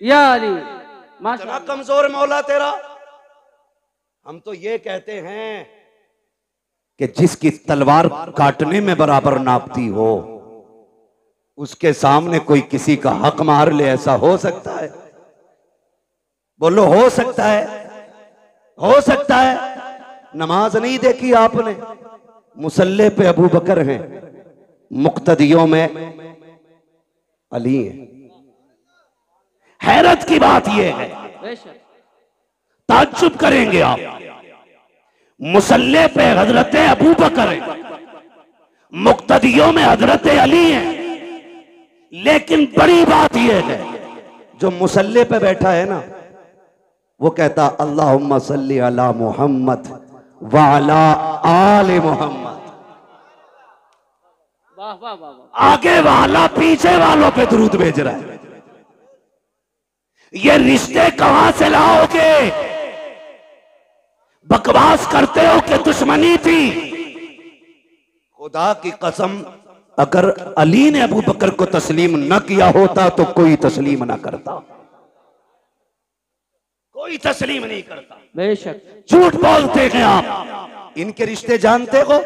Speaker 2: या अली,
Speaker 1: इतना कमजोर मौला तेरा। हम तो ये कहते हैं कि जिसकी तलवार काटने में बराबर नापती हो, उसके सामने कोई किसी का हक मार ले, ऐसा हो सकता है? बोलो हो सकता है? हो सकता है? नमाज नहीं देखी आपने? मुसल्ले पे अबू बकर हैं, मुक्तदियों में अली है। हैरत की बात यह है, ताज्जुब करेंगे आप, मुसल्ले पे हजरत अबू बकर है, मुक्तदियों में हजरत अली है, लेकिन बड़ी बात यह है जो मुसल्ले पे बैठा है ना, वो कहता अल्लाहुम्मा सल्ली अला मुहम्मद व अला आले मुहम्मद।
Speaker 2: वाह वाह वाह।
Speaker 1: आगे वाला पीछे वालों पे दुरूद भेज रहा है। ये रिश्ते कहां से लाओगे? बकवास करते हो कि दुश्मनी थी। खुदा की कसम, अगर अली ने अबू बकर को तस्लीम न किया होता तो कोई तस्लीम ना करता, कोई तस्लीम नहीं करता।
Speaker 2: बेशक।
Speaker 1: झूठ बोलते हैं आप। इनके रिश्ते जानते हो?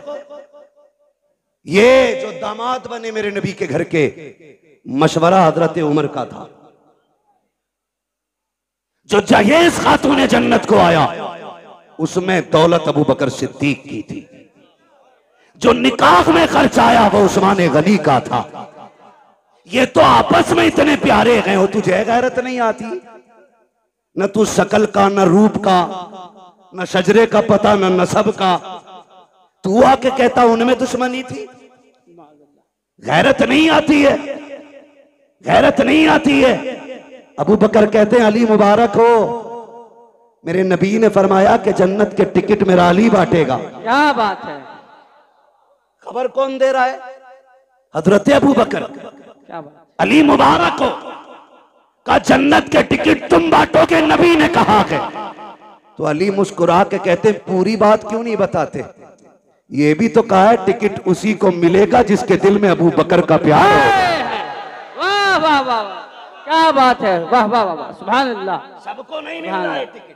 Speaker 1: ये जो दामाद बने मेरे नबी के घर के, मशवरा हजरत उमर का था। जो जहेज खातून जन्नत को आया, उसमें दौलत अबू बकर सिद्दीक की थी। जो निकाह में खर्च आया वो उस्मान गनी का था। ये तो आपस में इतने प्यारे हैं, वो तुझे गैरत नहीं आती? न तू शकल का, न रूप का, न शजरे का पता, न नसब का, तू आके कहता उनमें दुश्मनी थी। गैरत नहीं आती है? गैरत नहीं आती है? अबू बकर कहते हैं अली मुबारक हो, मेरे नबी ने फरमाया कि जन्नत के टिकट मेरा अली बांटेगा।
Speaker 2: क्या बात है।
Speaker 1: खबर कौन दे रहा है? हजरत अबू बकर।
Speaker 2: क्या बात।
Speaker 1: अली मुबारक हो का जन्नत के टिकट तुम बांटोगे, नबी ने कहा है। तो अली मुस्कुरा के कहते पूरी बात क्यों नहीं बताते? ये भी तो कहा है टिकट उसी को मिलेगा जिसके दिल में अबू बकर का प्यार हो।
Speaker 2: वाह वाह वाह वाह, क्या बात है। वाह वाह वाह, सुभान अल्लाह।
Speaker 1: सबको नहीं मिल रहा है टिकट,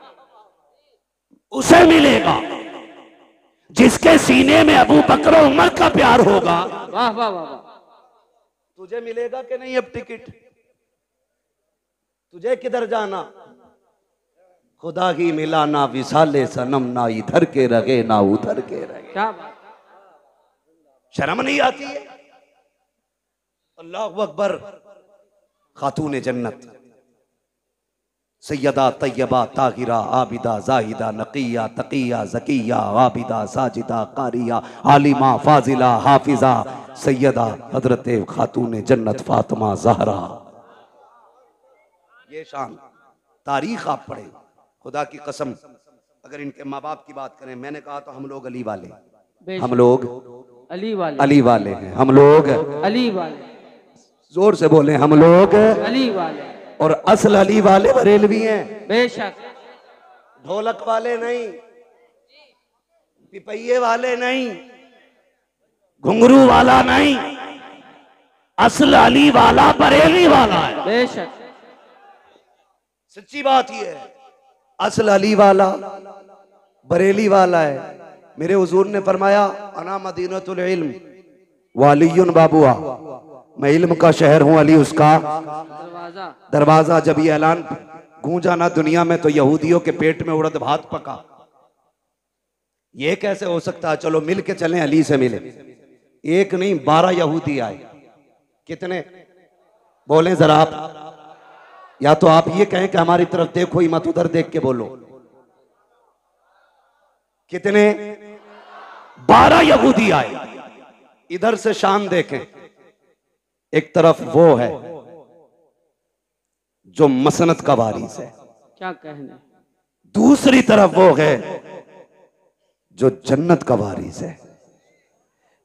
Speaker 1: उसे मिलेगा जिसके सीने में अबू बकर और उमर का प्यार होगा।
Speaker 2: वाह वाह वाह।
Speaker 1: तुझे मिलेगा कि नहीं अब टिकट? तुझे किधर जाना? खुदा ही मिला ना विसाले सनम, ना इधर के रगे ना उधर के रगे।
Speaker 2: क्या बात।
Speaker 1: शर्म नहीं आती है? अल्लाहु अकबर। खातून जन्नत सैयदा तैयबा ताहिरा आबिदा जाहिदा नकिया तकिया जकिया आबिदा साजिदा कारिया आलिमा फाजिला हाफिजा सैयदा हजरत खातून जन्नत फातिमा ज़हरा। ये शान तारीख आप पढ़े, खुदा की कसम। अगर इनके माँ बाप की बात करें, मैंने कहा तो हम लोग अली वाले, हम लोग
Speaker 2: अली वाले,
Speaker 1: अली वाले हैं, हम लोग
Speaker 2: अली वाले।
Speaker 1: जोर से बोले, हम लोग
Speaker 2: अली वाले।
Speaker 1: और असल अली वाले बरेलवी हैं।
Speaker 2: बेशक।
Speaker 1: ढोलक वाले नहीं, पिपैये वाले नहीं, घुंघरू वाला नहीं, असल अली वाला बरेली वाला है।
Speaker 2: बेशक।
Speaker 1: सच्ची बात ये है, असल अली वाला बरेली वाला है। मेरे हुजूर ने फरमाया अना मदीनतुल इल्म वालियुन बाबुआ, मैं इल्म का शहर हूं, अली उसका दरवाजा। जब ये ऐलान गूंजा ना दुनिया में, तो यहूदियों के पेट में उड़द भात पका। ये कैसे हो सकता है? चलो मिल के चलें, अली से मिले। एक नहीं 12 यहूदी आए, कितने बोले जरा आप, या तो आप ये कहें कि हमारी तरफ देखो ही मत, उधर देख के बोलो। कितने? 12 यहूदी आए। इधर से शाम देखें, एक तरफ वो है जो मसनत का वारिस है,
Speaker 2: क्या कहने,
Speaker 1: दूसरी तरफ वो है जो जन्नत का वारिस है,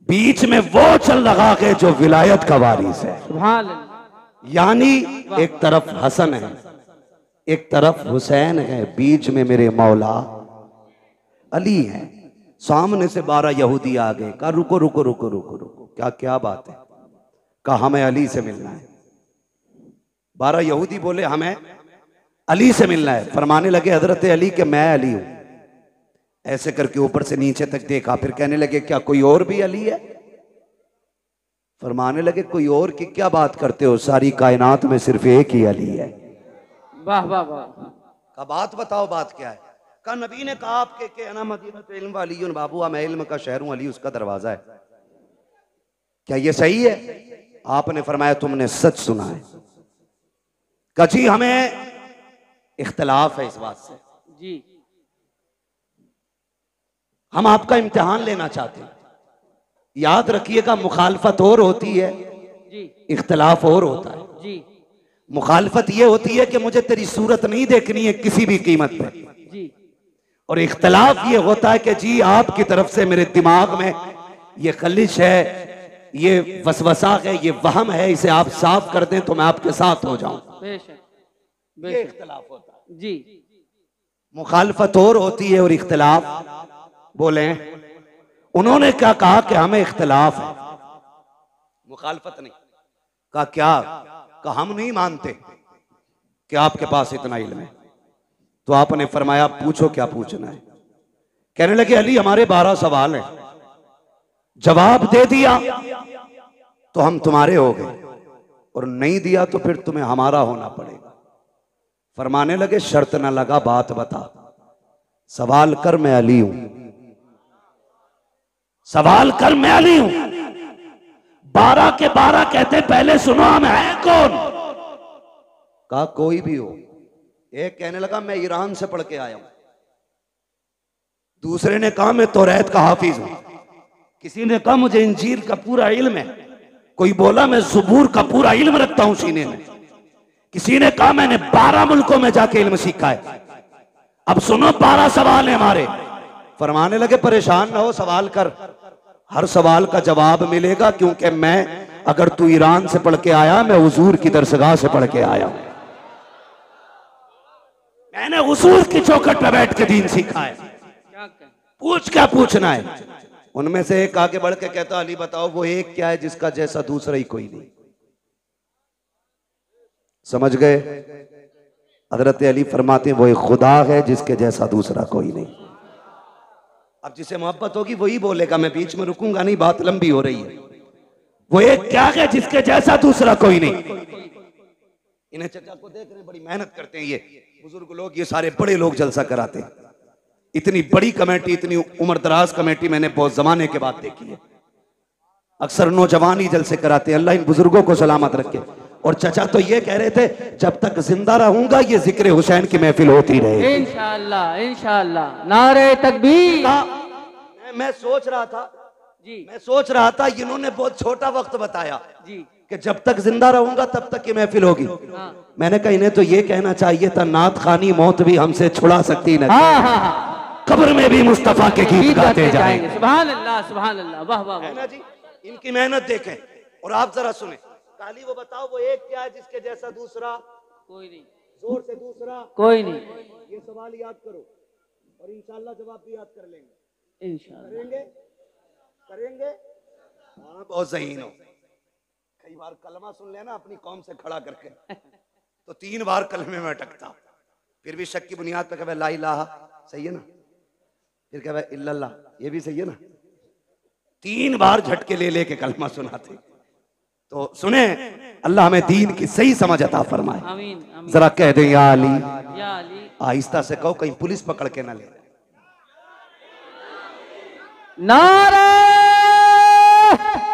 Speaker 1: बीच में वो चल रहा है जो विलायत का वारिस है।
Speaker 2: सुभान अल्लाह।
Speaker 1: यानी एक तरफ हसन है, एक तरफ हुसैन है, बीच में मेरे मौला अली है। सामने से 12 यहूदी आ गए, कहा रुको रुको रुको रुको रुको, क्या क्या बात है? कहा हमें अली से मिलना है। 12 यहूदी बोले हमें अली से मिलना है। फरमाने लगे हजरत अली के मैं अली हूं। ऐसे करके ऊपर से नीचे तक देखा, फिर कहने लगे क्या कोई और भी अली है? फरमाने लगे कोई और की क्या बात करते हो, सारी कायनात में सिर्फ एक ही अली है।
Speaker 2: वाह वाह वाह।
Speaker 1: का बात बताओ, बात क्या है? का नबी ने कहा आपके के अना मदीनत इल्म वाली बाबू, मैं इल्म का शहर हूं, अली उसका दरवाजा है। क्या ये सही है? आपने फरमाया तुमने सच सुना है। का जी हमें इख्तलाफ है इस बात से,
Speaker 2: जी
Speaker 1: हम आपका इम्तिहान लेना चाहते हैं। याद रखिएगा, मुखालफत और होती है,
Speaker 2: जी
Speaker 1: इख्तलाफ और होता है।
Speaker 2: जी
Speaker 1: मुखालफत ये होती है कि मुझे तेरी सूरत नहीं देखनी है किसी भी कीमत पे,
Speaker 2: जी।
Speaker 1: और इख्तलाफ ये होता है कि जी आपकी तरफ से मेरे दिमाग में ये खलिश है, ये वसवसा है, ये वहम है, इसे आप साफ कर दें तो मैं आपके साथ हो जाऊं।
Speaker 2: बेशक
Speaker 1: ये
Speaker 2: बेशक।
Speaker 1: इख्तलाफ होता है।
Speaker 2: जी
Speaker 1: मुखालफत और होती है और इख्तलाफ बोले। उन्होंने क्या कहा कि हमें इख्तलाफ है, मुखालफत नहीं। कहा क्या? कहा हम नहीं मानते कि आपके पास इतना इल्म है। तो आपने फरमाया पूछो क्या पूछना है। कहने लगे अली हमारे 12 सवाल हैं, जवाब दे दिया तो हम तुम्हारे हो गए, और नहीं दिया तो फिर तुम्हें हमारा होना पड़ेगा। फरमाने लगे शर्त ना लगा, बात बता, सवाल कर मैं अली हूं, सवाल कर मैं अली हूं। 12 के 12 कहते पहले सुनो हम हैं कौन? कहा कोई भी हो। एक कहने लगा मैं ईरान से पढ़ के आया हूं, दूसरे ने कहा मैं तौरात का हाफिज हूं, किसी ने कहा मुझे इंजील का पूरा इल्म है, कोई बोला मैं ज़बूर का पूरा इल्म रखता हूं सीने में, किसी ने कहा मैंने 12 मुल्कों में जाके इल्म सीखा है। अब सुनो 12 सवाल है हमारे। फरमाने लगे परेशान ना हो, सवाल कर, हर सवाल का जवाब मिलेगा, क्योंकि मैं, अगर तू ईरान से पढ़ के आया, मैं हुजूर की दरसगाह से पढ़ के आया हूं, मैंने हुजूर की चौखट पे बैठ के दीन सीखा है।
Speaker 2: क्या कहें?
Speaker 1: पूछ क्या पूछना है? उनमें से एक आगे बढ़ के कहता अली बताओ वो एक क्या है जिसका जैसा दूसरा ही कोई नहीं। समझ गए? हजरत अली फरमाते हैं वो एक खुदा है जिसके जैसा दूसरा कोई नहीं। अब जिसे मोहब्बत होगी वही बोलेगा, मैं बीच में रुकूंगा नहीं, बात लंबी हो रही है। वो एक क्या है जिसके जैसा दूसरा कोई नहीं। इन्हें चचा को देख रहे हैं, बड़ी मेहनत करते हैं ये बुजुर्ग लोग, ये सारे बड़े लोग जलसा कराते हैं। इतनी बड़ी कमेटी, इतनी उम्रदराज कमेटी मैंने बहुत जमाने के बाद देखी है। अक्सर नौजवान ही जलसे कराते हैं। अल्लाह इन बुजुर्गों को सलामत रखे। और चचा तो ये कह रहे थे जब तक जिंदा रहूंगा ये जिक्र हुसैन की महफिल होती रहे।
Speaker 2: इंशाअल्लाह इंशाअल्लाह। नारे तकबीर।
Speaker 1: मैं सोच रहा था
Speaker 2: जी,
Speaker 1: मैं सोच रहा था इन्होंने बहुत छोटा वक्त बताया
Speaker 2: जी
Speaker 1: कि जब तक जिंदा रहूंगा तब तक ये महफिल होगी।
Speaker 2: हाँ
Speaker 1: मैंने कहा इन्हें तो ये कहना चाहिए था नात खानी मौत भी हमसे छुड़ा सकती न,
Speaker 2: हाँ हाँ,
Speaker 1: कब्र में भी मुस्तफा के गीत गाते जाएंगे।
Speaker 2: सुभान अल्लाह सुभान अल्लाह। वाह वाह
Speaker 1: है
Speaker 2: वाह।
Speaker 1: ना जी? इनकी मेहनत देखें। और आप जरा सुने, काली वो बताओ वो एक क्या है जिसके जैसा दूसरा
Speaker 2: कोई नहीं,
Speaker 1: जोर से दूसरा
Speaker 2: कोई नहीं।
Speaker 1: ये सवाल याद करो और इंशाल्लाह जवाब भी याद कर लेंगे।
Speaker 2: इंशाअल्लाह
Speaker 1: करेंगे करेंगे। हाँ बहुत ज़हीन हो। कई बार कलमा सुन लेना अपनी कौम से खड़ा करके तो 3 बार कलमे में अटकता, फिर भी शक की बुनियाद पे कहे ला इलाहा, सही है ना, फिर कहे इल्लल्लाह, ये भी सही है ना। 3 बार झटके ले लेके कलमा सुनाते। तो सुने, अल्लाह हमें दीन की सही समझ अता फरमाए।
Speaker 2: आमीन आमीन।
Speaker 1: जरा कह दे या अली,
Speaker 2: या अली।
Speaker 1: आहिस्ता से कहो कहीं पुलिस पकड़ के ना ले।
Speaker 2: नारे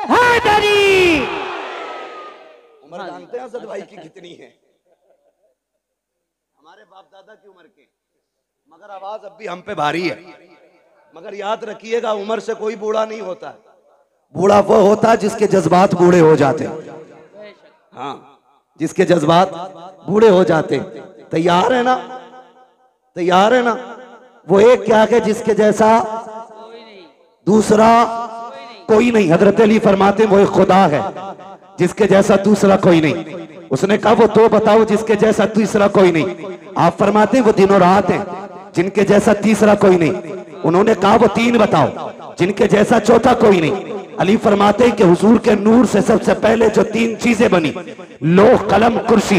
Speaker 2: हैदरी,
Speaker 1: उम्र जानते हैं असद भाई की कितनी है? हमारे बाप दादा की उम्र के, मगर आवाज अब भी हम पे भारी है। मगर याद रखिएगा, उम्र से कोई बूढ़ा नहीं होता। बूढ़ा वो होता है जिसके जज्बात बूढ़े हो जाते। हाँ, जिसके जज्बात बूढ़े हो जाते। तैयार है ना? तैयार है ना? वो एक क्या है जिसके जैसा दूसरा कोई नहीं। हजरत अली फरमाते वो एक खुदा है जिसके जैसा दूसरा कोई नहीं। उसने कहा वो दो बताओ जिसके जैसा तीसरा कोई नहीं। आप फरमाते वो दिनों रात हैं जिनके जैसा तीसरा कोई नहीं। उन्होंने कहा वो तीन बताओ जिनके जैसा चौथा कोई नहीं। अली फरमाते हैं कि हुजूर के नूर से सबसे पहले जो तीन चीजें बनी, लोह कलम कुर्सी,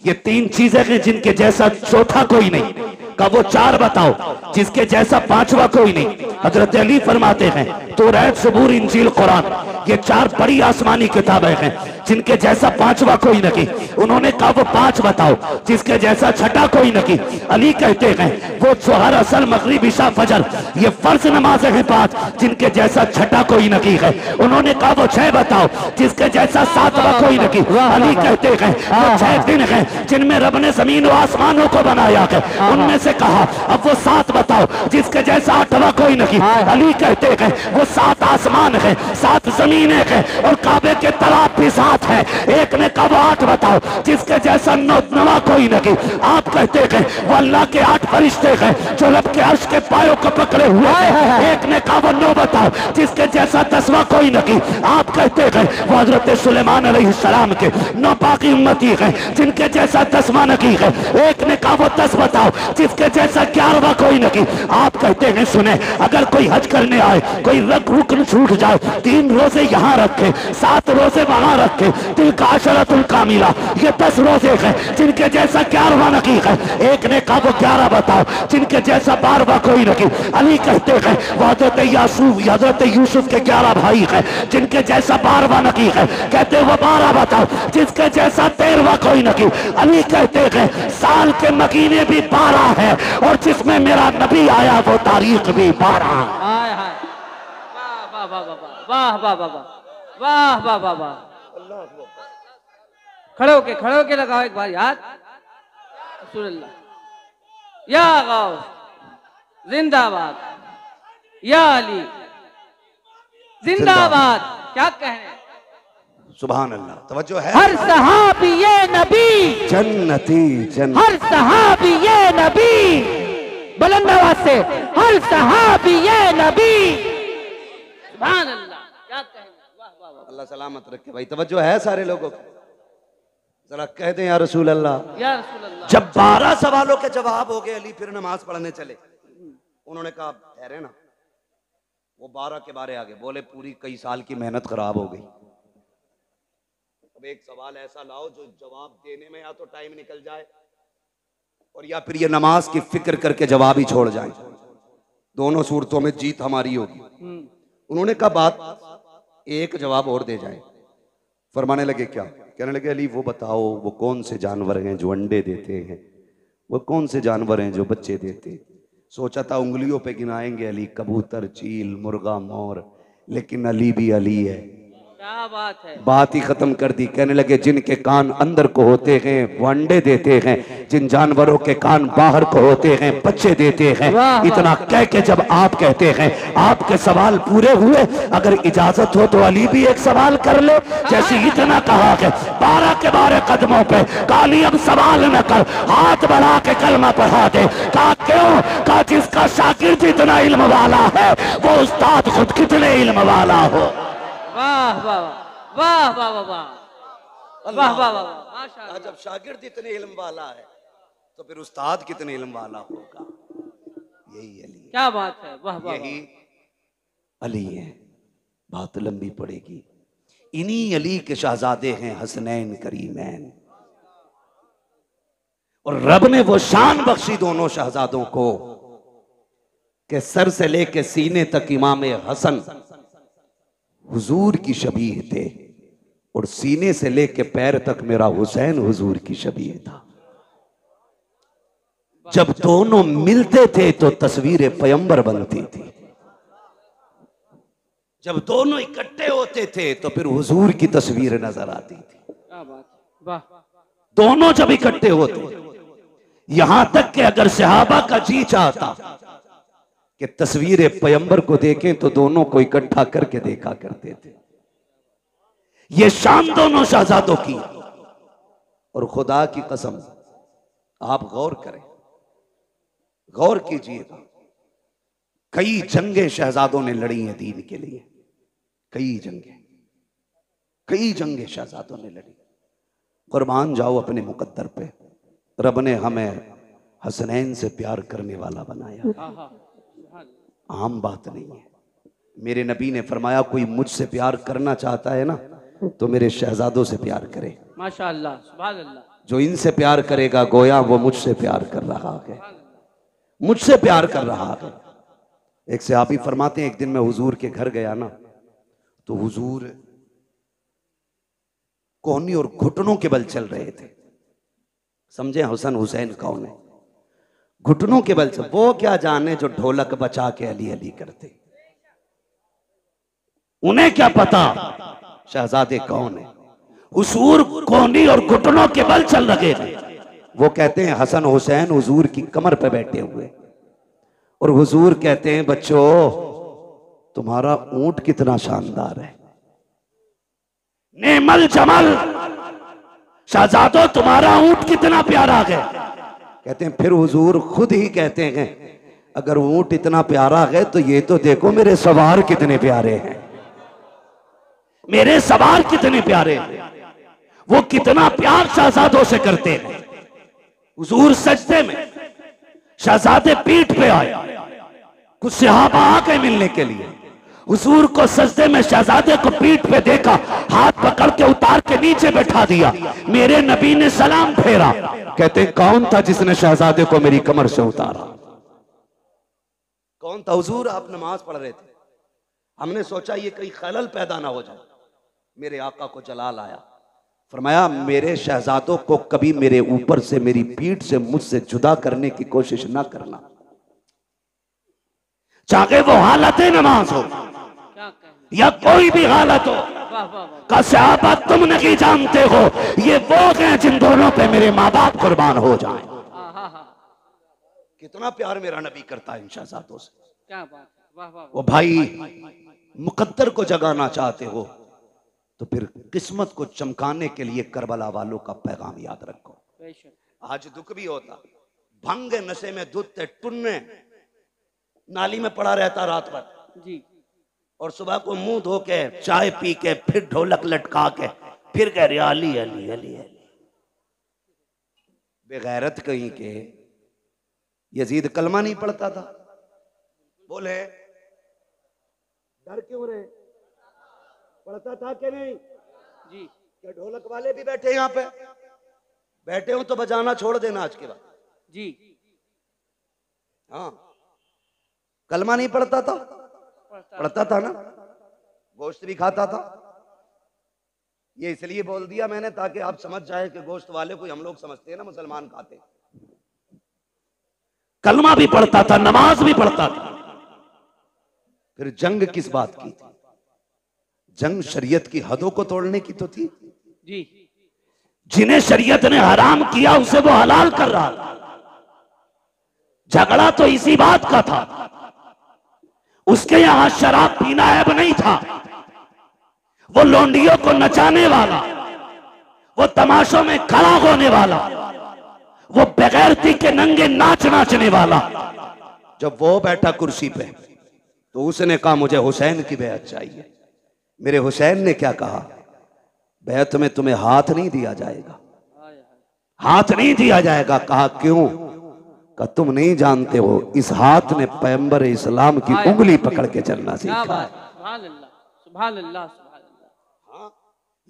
Speaker 1: ये तीन चीजें हैं जिनके जैसा चौथा कोई नहीं। का वो चार बताओ जिसके जैसा पांचवा कोई नहीं। हजरत अली फरमाते हैं तौरात, ज़बूर, इंजील, कुरान, ये चार बड़ी आसमानी किताबें हैं जिनके जैसा पांचवा कोई नहीं। उन्होंने कहा वो पांच बताओ जिसके जैसा छठा कोई नहीं। अली कहते हैं वो जोहर, असर, मगरिब, इशा, फजर, ये फर्ज नमाजें हैं पांच जिनके जैसा छठा कोई नहीं है। उन्होंने कहा वो छह बताओ जिसके जैसा सातवां कोई नहीं। अली कहते हैं वो छह दिन हैं जिनमें रब ने जमीन और आसमानों को बनाया है। उनमें से कहा अब वो सात बताओ जिसके जैसा आठवां कोई नहीं। अली कहते हैं वो सात आसमान है, सात जमीनें हैं और काबे के तालाब भी साथ है। एक ने कहा वो आठ बताओ जिसके जैसा नवा कोई नहीं। आप कहते हैं वो अल्लाह के आठ फरिश्ते हैं जो रब के अर्श के पायों को पकड़े हुए हैं। एक ने कहा वो नौ बताओ जिसके जैसा दसवां कोई नहीं। आप कहते हैं वो हजरत सुलेमान अलैहिस्सलाम के नौ बाकी उम्मती हैं जिनके जैसा दसवां नहीं है। एक ने कहा वो 10 बताओ जिसके जैसा 11वां कोई नहीं। आप कहते हैं सुने, अगर कोई हज करने आए, कोई रुकन छूट जाए, 3 रोजे यहाँ रखे, 7 रोजे वहां रखे, दिल का अशरतुल कामिला, ये 10 रोजे हैं जिनके जैसा 11वां नहीं है। एक ने कहा वो 11 बताओ जिनके जैसा 12वां कोई नहीं। अली कहते हैं वो हजरत यूसुफ के 11 भाई हैं जिनके जैसा 12वां नहीं है। कहते वो 12 बताओ जिसके जैसा 13वां कोई नहीं। अली कहते हैं साल के महीने भी 12 है और जिसमें मेरा नबी आया वो तारीख भी 12।
Speaker 2: वाह वाह वाह वाह वाह वाह वाह वाह वाह वाह। खड़े होके लगाओ एक बार याद। या गौस जिंदाबाद, या अली जिंदाबाद। क्या कहने,
Speaker 1: सुभान अल्लाह। तवज्जो है।
Speaker 3: हर सहाबी ये नबी
Speaker 1: जन्नती जन्नत,
Speaker 3: हर सहाबी ये नबी, बुलंद आवाज से हर सहाबी ये नबी।
Speaker 2: सुभान अल्लाह। क्या कहने, वाह वाह वाह।
Speaker 1: अल्लाह सलामत रखे भाई। तवज्जो है सारे लोगों को, जरा कह दें या रसूल अल्लाह।
Speaker 2: या रसूल अल्लाह।
Speaker 1: जब 12 सवालों के जवाब हो गए, अली फिर नमाज पढ़ने चले। उन्होंने कहा ठहरे ना, वो 12 के बारे आगे बोले पूरी कई साल की मेहनत खराब हो गई। अब एक सवाल ऐसा लाओ जो जवाब देने में या तो टाइम निकल जाए और या फिर ये नमाज की फिक्र करके जवाब ही छोड़ जाए। दोनों सूरतों में जीत हमारी होगी। उन्होंने कहा बात एक जवाब और दे जाए। फरमाने लगे क्या? कहने लगे अली वो बताओ वो कौन से जानवर हैं जो अंडे देते हैं, वो कौन से जानवर हैं जो बच्चे देते हैं। सोचा था उंगलियों पे गिनाएंगे अली, कबूतर, चील, मुर्गा, मोर, लेकिन अली भी अली है।
Speaker 2: क्या बात है।
Speaker 1: बात ही खत्म कर दी। कहने लगे जिनके कान अंदर को होते हैं वो अंडे देते हैं, जिन जानवरों के कान बाहर को होते हैं बच्चे देते हैं। इतना कह के जब आप कहते हैं आपके सवाल पूरे हुए, अगर इजाजत हो तो अली भी एक सवाल कर ले। जैसे इतना कहा है 12 के 12 कदमों पे, काली अब सवाल न कर, हाथ बढ़ा के कलमा पढ़ा दे। कहा क्यों? कहा जिसका शागिर्द इतना इल्म वाला है वो उस्ताद खुद कितने इल्म वाला हो।
Speaker 2: वाह वाह वाह वाह वाह वाह वाह वाह वाह। माशाअल्लाह।
Speaker 1: जब शागिर्द इतने इल्म वाला है तो फिर उस्ताद कितने इल्म वाला होगा। यही अली,
Speaker 2: क्या बात है। वाह वाह।
Speaker 1: यही अली है। बात लंबी पड़ेगी। इन्हीं अली के शहजादे हैं हसनैन करीमैन, और रब ने वो शान बख्शी दोनों शहजादों को कि सर से लेके सीने तक इमाम हसन हुजूर की शबीह थे और सीने से लेके पैर तक मेरा हुसैन हुजूर की शबीह था। जब दोनों मिलते थे तो तस्वीर पैगंबर बनती थी, जब दोनों इकट्ठे होते थे तो फिर हुजूर की तस्वीर नजर आती थी।
Speaker 2: क्या बात है, वाह।
Speaker 1: दोनों जब इकट्ठे होते, यहां तक कि अगर सहाबा का जी चाहता कि तस्वीर पैगंबर को देखें तो दोनों को इकट्ठा करके देखा करते थे। ये शान दोनों शहजादों की। और खुदा की कसम, आप गौर करें, गौर कीजिएगा, कई जंगें शहजादों ने लड़ी हैं दीन के लिए, कई जंगें शहजादों ने लड़ी। कुर्बान जाओ अपने मुकद्दर पे, रब ने हमें हसनैन से प्यार करने वाला बनाया, आम बात नहीं है। मेरे नबी ने फरमाया कोई मुझसे प्यार करना चाहता है ना तो मेरे शहजादों से प्यार करे।
Speaker 2: माशाअल्लाह, सुभान अल्लाह।
Speaker 1: जो इनसे प्यार करेगा गोया वो मुझसे प्यार कर रहा है, मुझसे प्यार कर रहा है। एक सहाबी फरमाते हैं, एक दिन मैं हुजूर के घर गया ना तो हुजूर कोहनी और घुटनों के बल चल रहे थे। समझे हसन हुसैन कौन है? घुटनों के बल चल, वो क्या जाने जो ढोलक बचा के अली अली करते, उन्हें क्या पता शहजादे कौन है। हुजूर कोहनी और घुटनों के बल चल रहे थे। वो कहते हैं हसन हुसैन हुजूर की कमर पे बैठे हुए, और हुजूर कहते हैं बच्चों तुम्हारा ऊंट कितना शानदार है, नेमल जमल, शहजादो तुम्हारा ऊंट कितना प्यारा है। कहते हैं फिर हुजूर खुद ही कहते हैं अगर ऊंट इतना प्यारा है तो ये तो देखो मेरे सवार कितने प्यारे हैं, मेरे सवार कितने प्यारे हैं। वो कितना प्यार शहजादों से करते हैं। हुजूर सजदे में, शहजादे पीठ पे आए, कुछ सहाबा आ गए मिलने के लिए। हुजूर को सजदे में शहजादे को पीठ पे देखा, हाथ पकड़ के उतार के नीचे बैठा दिया। मेरे नबी ने सलाम फेरा। कहते हैं कौन था जिसने शहजादे को मेरी कमर से उतारा? कौन था? हुजूर आप नमाज पढ़ रहे थे, हमने सोचा ये कहीं खलल पैदा ना हो जाए। मेरे आका को जलाल आया, फरमाया मेरे शहजादों को कभी मेरे ऊपर से, मेरी पीठ से, मुझसे जुदा करने की कोशिश ना करना, चाहे वो हालत नमाज हो या कोई भी हालत हो। का सहाबा तुम नहीं जानते हो ये वो हैं जिन दोनों पे मेरे माँ बाप कुर्बान हो जाएं। कितना प्यार मेरा नबी करता है इन शहजादों से।
Speaker 2: क्या बात, वाह वाह।
Speaker 1: वो भाई मुकद्दर को जगाना चाहते हो तो फिर किस्मत को चमकाने के लिए करबला वालों का पैगाम याद रखो। आज दुख भी होता, भंग नशे में दूध टुन्ने नाली में पड़ा रहता रात भर
Speaker 2: जी,
Speaker 1: और सुबह को मुंह धो के चाय पी के फिर ढोलक लटका के फिर कह रहे अली अली अली अली। बेगैरत कहीं के यजीद कलमा नहीं पढ़ता था, बोले डर क्यों रहे? पढ़ता था कि नहीं
Speaker 2: जी।
Speaker 1: क्या ढोलक वाले भी बैठे यहाँ पे? बैठे हो तो बजाना छोड़ देना आज के बाद
Speaker 2: जी।
Speaker 1: हाँ, कलमा नहीं पढ़ता था? पढ़ता था ना, गोश्त भी खाता था। ये इसलिए बोल दिया मैंने ताकि आप समझ जाए कि गोश्त वाले को हम लोग समझते हैं ना मुसलमान खाते। कलमा भी पढ़ता था, नमाज भी पढ़ता था। फिर जंग किस बात की थी? जंग शरीयत की हदों को तोड़ने की तो थी
Speaker 2: जी।
Speaker 1: जिन्हें शरीयत ने हराम किया उसे वो हलाल कर रहा था। झगड़ा तो इसी बात का था। उसके यहां शराब पीना ऐब नहीं था। वो लोंडियों को नचाने वाला, वो तमाशों में खड़ा होने वाला, वो बेगैरती के नंगे नाच नाचने वाला, जब वो बैठा कुर्सी पे तो उसने कहा मुझे हुसैन की बैत चाहिए। मेरे हुसैन ने क्या कहा? बैत में तुम्हें हाथ नहीं दिया जाएगा, हाथ नहीं दिया जाएगा। कहा क्यों? का तुम नहीं जानते हो इस हाथ ने पैगंबर इस्लाम की उंगली पकड़ के चलना सीखा।
Speaker 2: सुभान अल्लाह, सुभान अल्लाह, सुभान अल्लाह।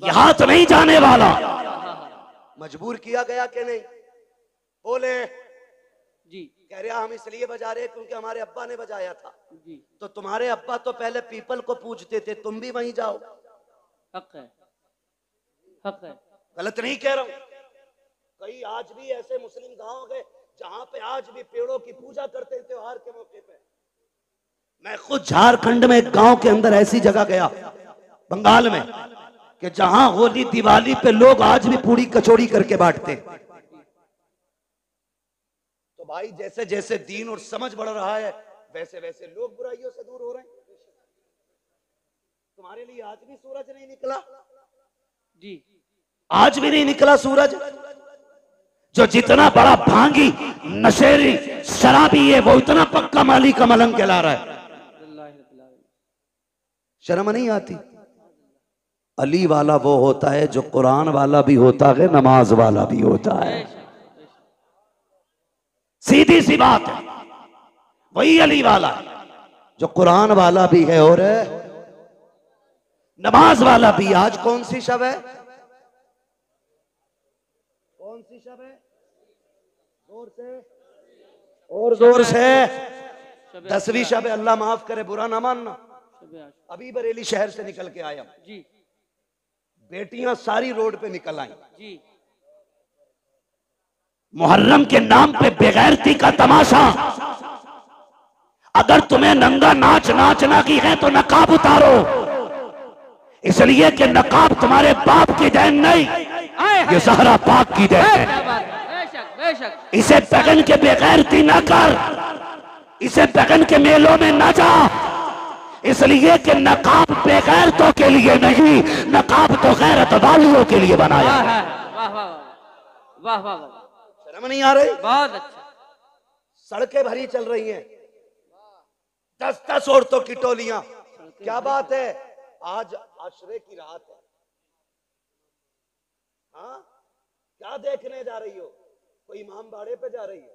Speaker 1: ये हाथ नहीं जाने वाला। मजबूर किया गया कि नहीं? बोले
Speaker 2: जी।
Speaker 1: कह रहा हम इसलिए बजा रहे क्योंकि हमारे अब्बा ने बजाया था।
Speaker 2: जी।
Speaker 1: तो तुम्हारे अब्बा तो पहले पीपल को पूजते थे, तुम भी वहीं जाओ।
Speaker 2: हक है, हक है।
Speaker 1: गलत नहीं कह रहा हूं। कई आज भी ऐसे मुस्लिम गांव गए जहां पे आज भी पेड़ों की पूजा करते हैं त्योहार के मौके पे। मैं खुद झारखंड में एक गांव के अंदर ऐसी जगह गया बंगाल में कि जहां होली दिवाली पे लोग आज भी पूरी कचौड़ी करके बांटते। तो भाई जैसे जैसे दीन और समझ बढ़ रहा है वैसे वैसे लोग बुराइयों से दूर हो रहे हैं। तुम्हारे लिए आज भी सूरज नहीं निकला
Speaker 2: जी,
Speaker 1: आज भी नहीं निकला सूरज। जो जितना बड़ा भांगी नशेरी शराबी है वो इतना पक्का माली का मलंग कहला रहा है। शर्म नहीं आती? अली वाला वो होता है जो कुरान वाला भी होता है, नमाज वाला भी होता है। सीधी सी बात है, वही अली वाला है जो कुरान वाला भी है और नमाज वाला भी। आज कौन सी शब है? कौन सी शब है? जोर से और जोर से। 10वीं शब है। अल्लाह माफ करे, बुरा ना मानना। अभी बरेली शहर से निकल के आया
Speaker 2: जी,
Speaker 1: बेटियां सारी रोड पे निकल आई
Speaker 2: जी।
Speaker 1: मुहर्रम के नाम पे बेगैरती का तमाशा। अगर तुम्हें नंगा नाच नाचना की है तो नकाब उतारो, इसलिए कि नकाब तुम्हारे बाप की देन नहीं, ये ज़हरा पाक की देन है।
Speaker 2: बेशक बेशक।
Speaker 1: इसे बगन के बेगैरती ना कर, इसे बगन के मेलों में ना जा, इसलिए कि नकाब बेगैरतों के लिए नहीं, नकाब तो गैरत वालियों के लिए बनाया है।
Speaker 2: वाह वाह वाह वाह वाह।
Speaker 1: शर्म नहीं आ रही?
Speaker 2: बहुत अच्छा।
Speaker 1: सड़कें भरी चल रही हैं, 10-10 औरतों की टोलियां। क्या बात है? आज आशरे की रात है। हाँ, क्या देखने जा रही हो? कोई इमाम बाड़े पे जा रही है,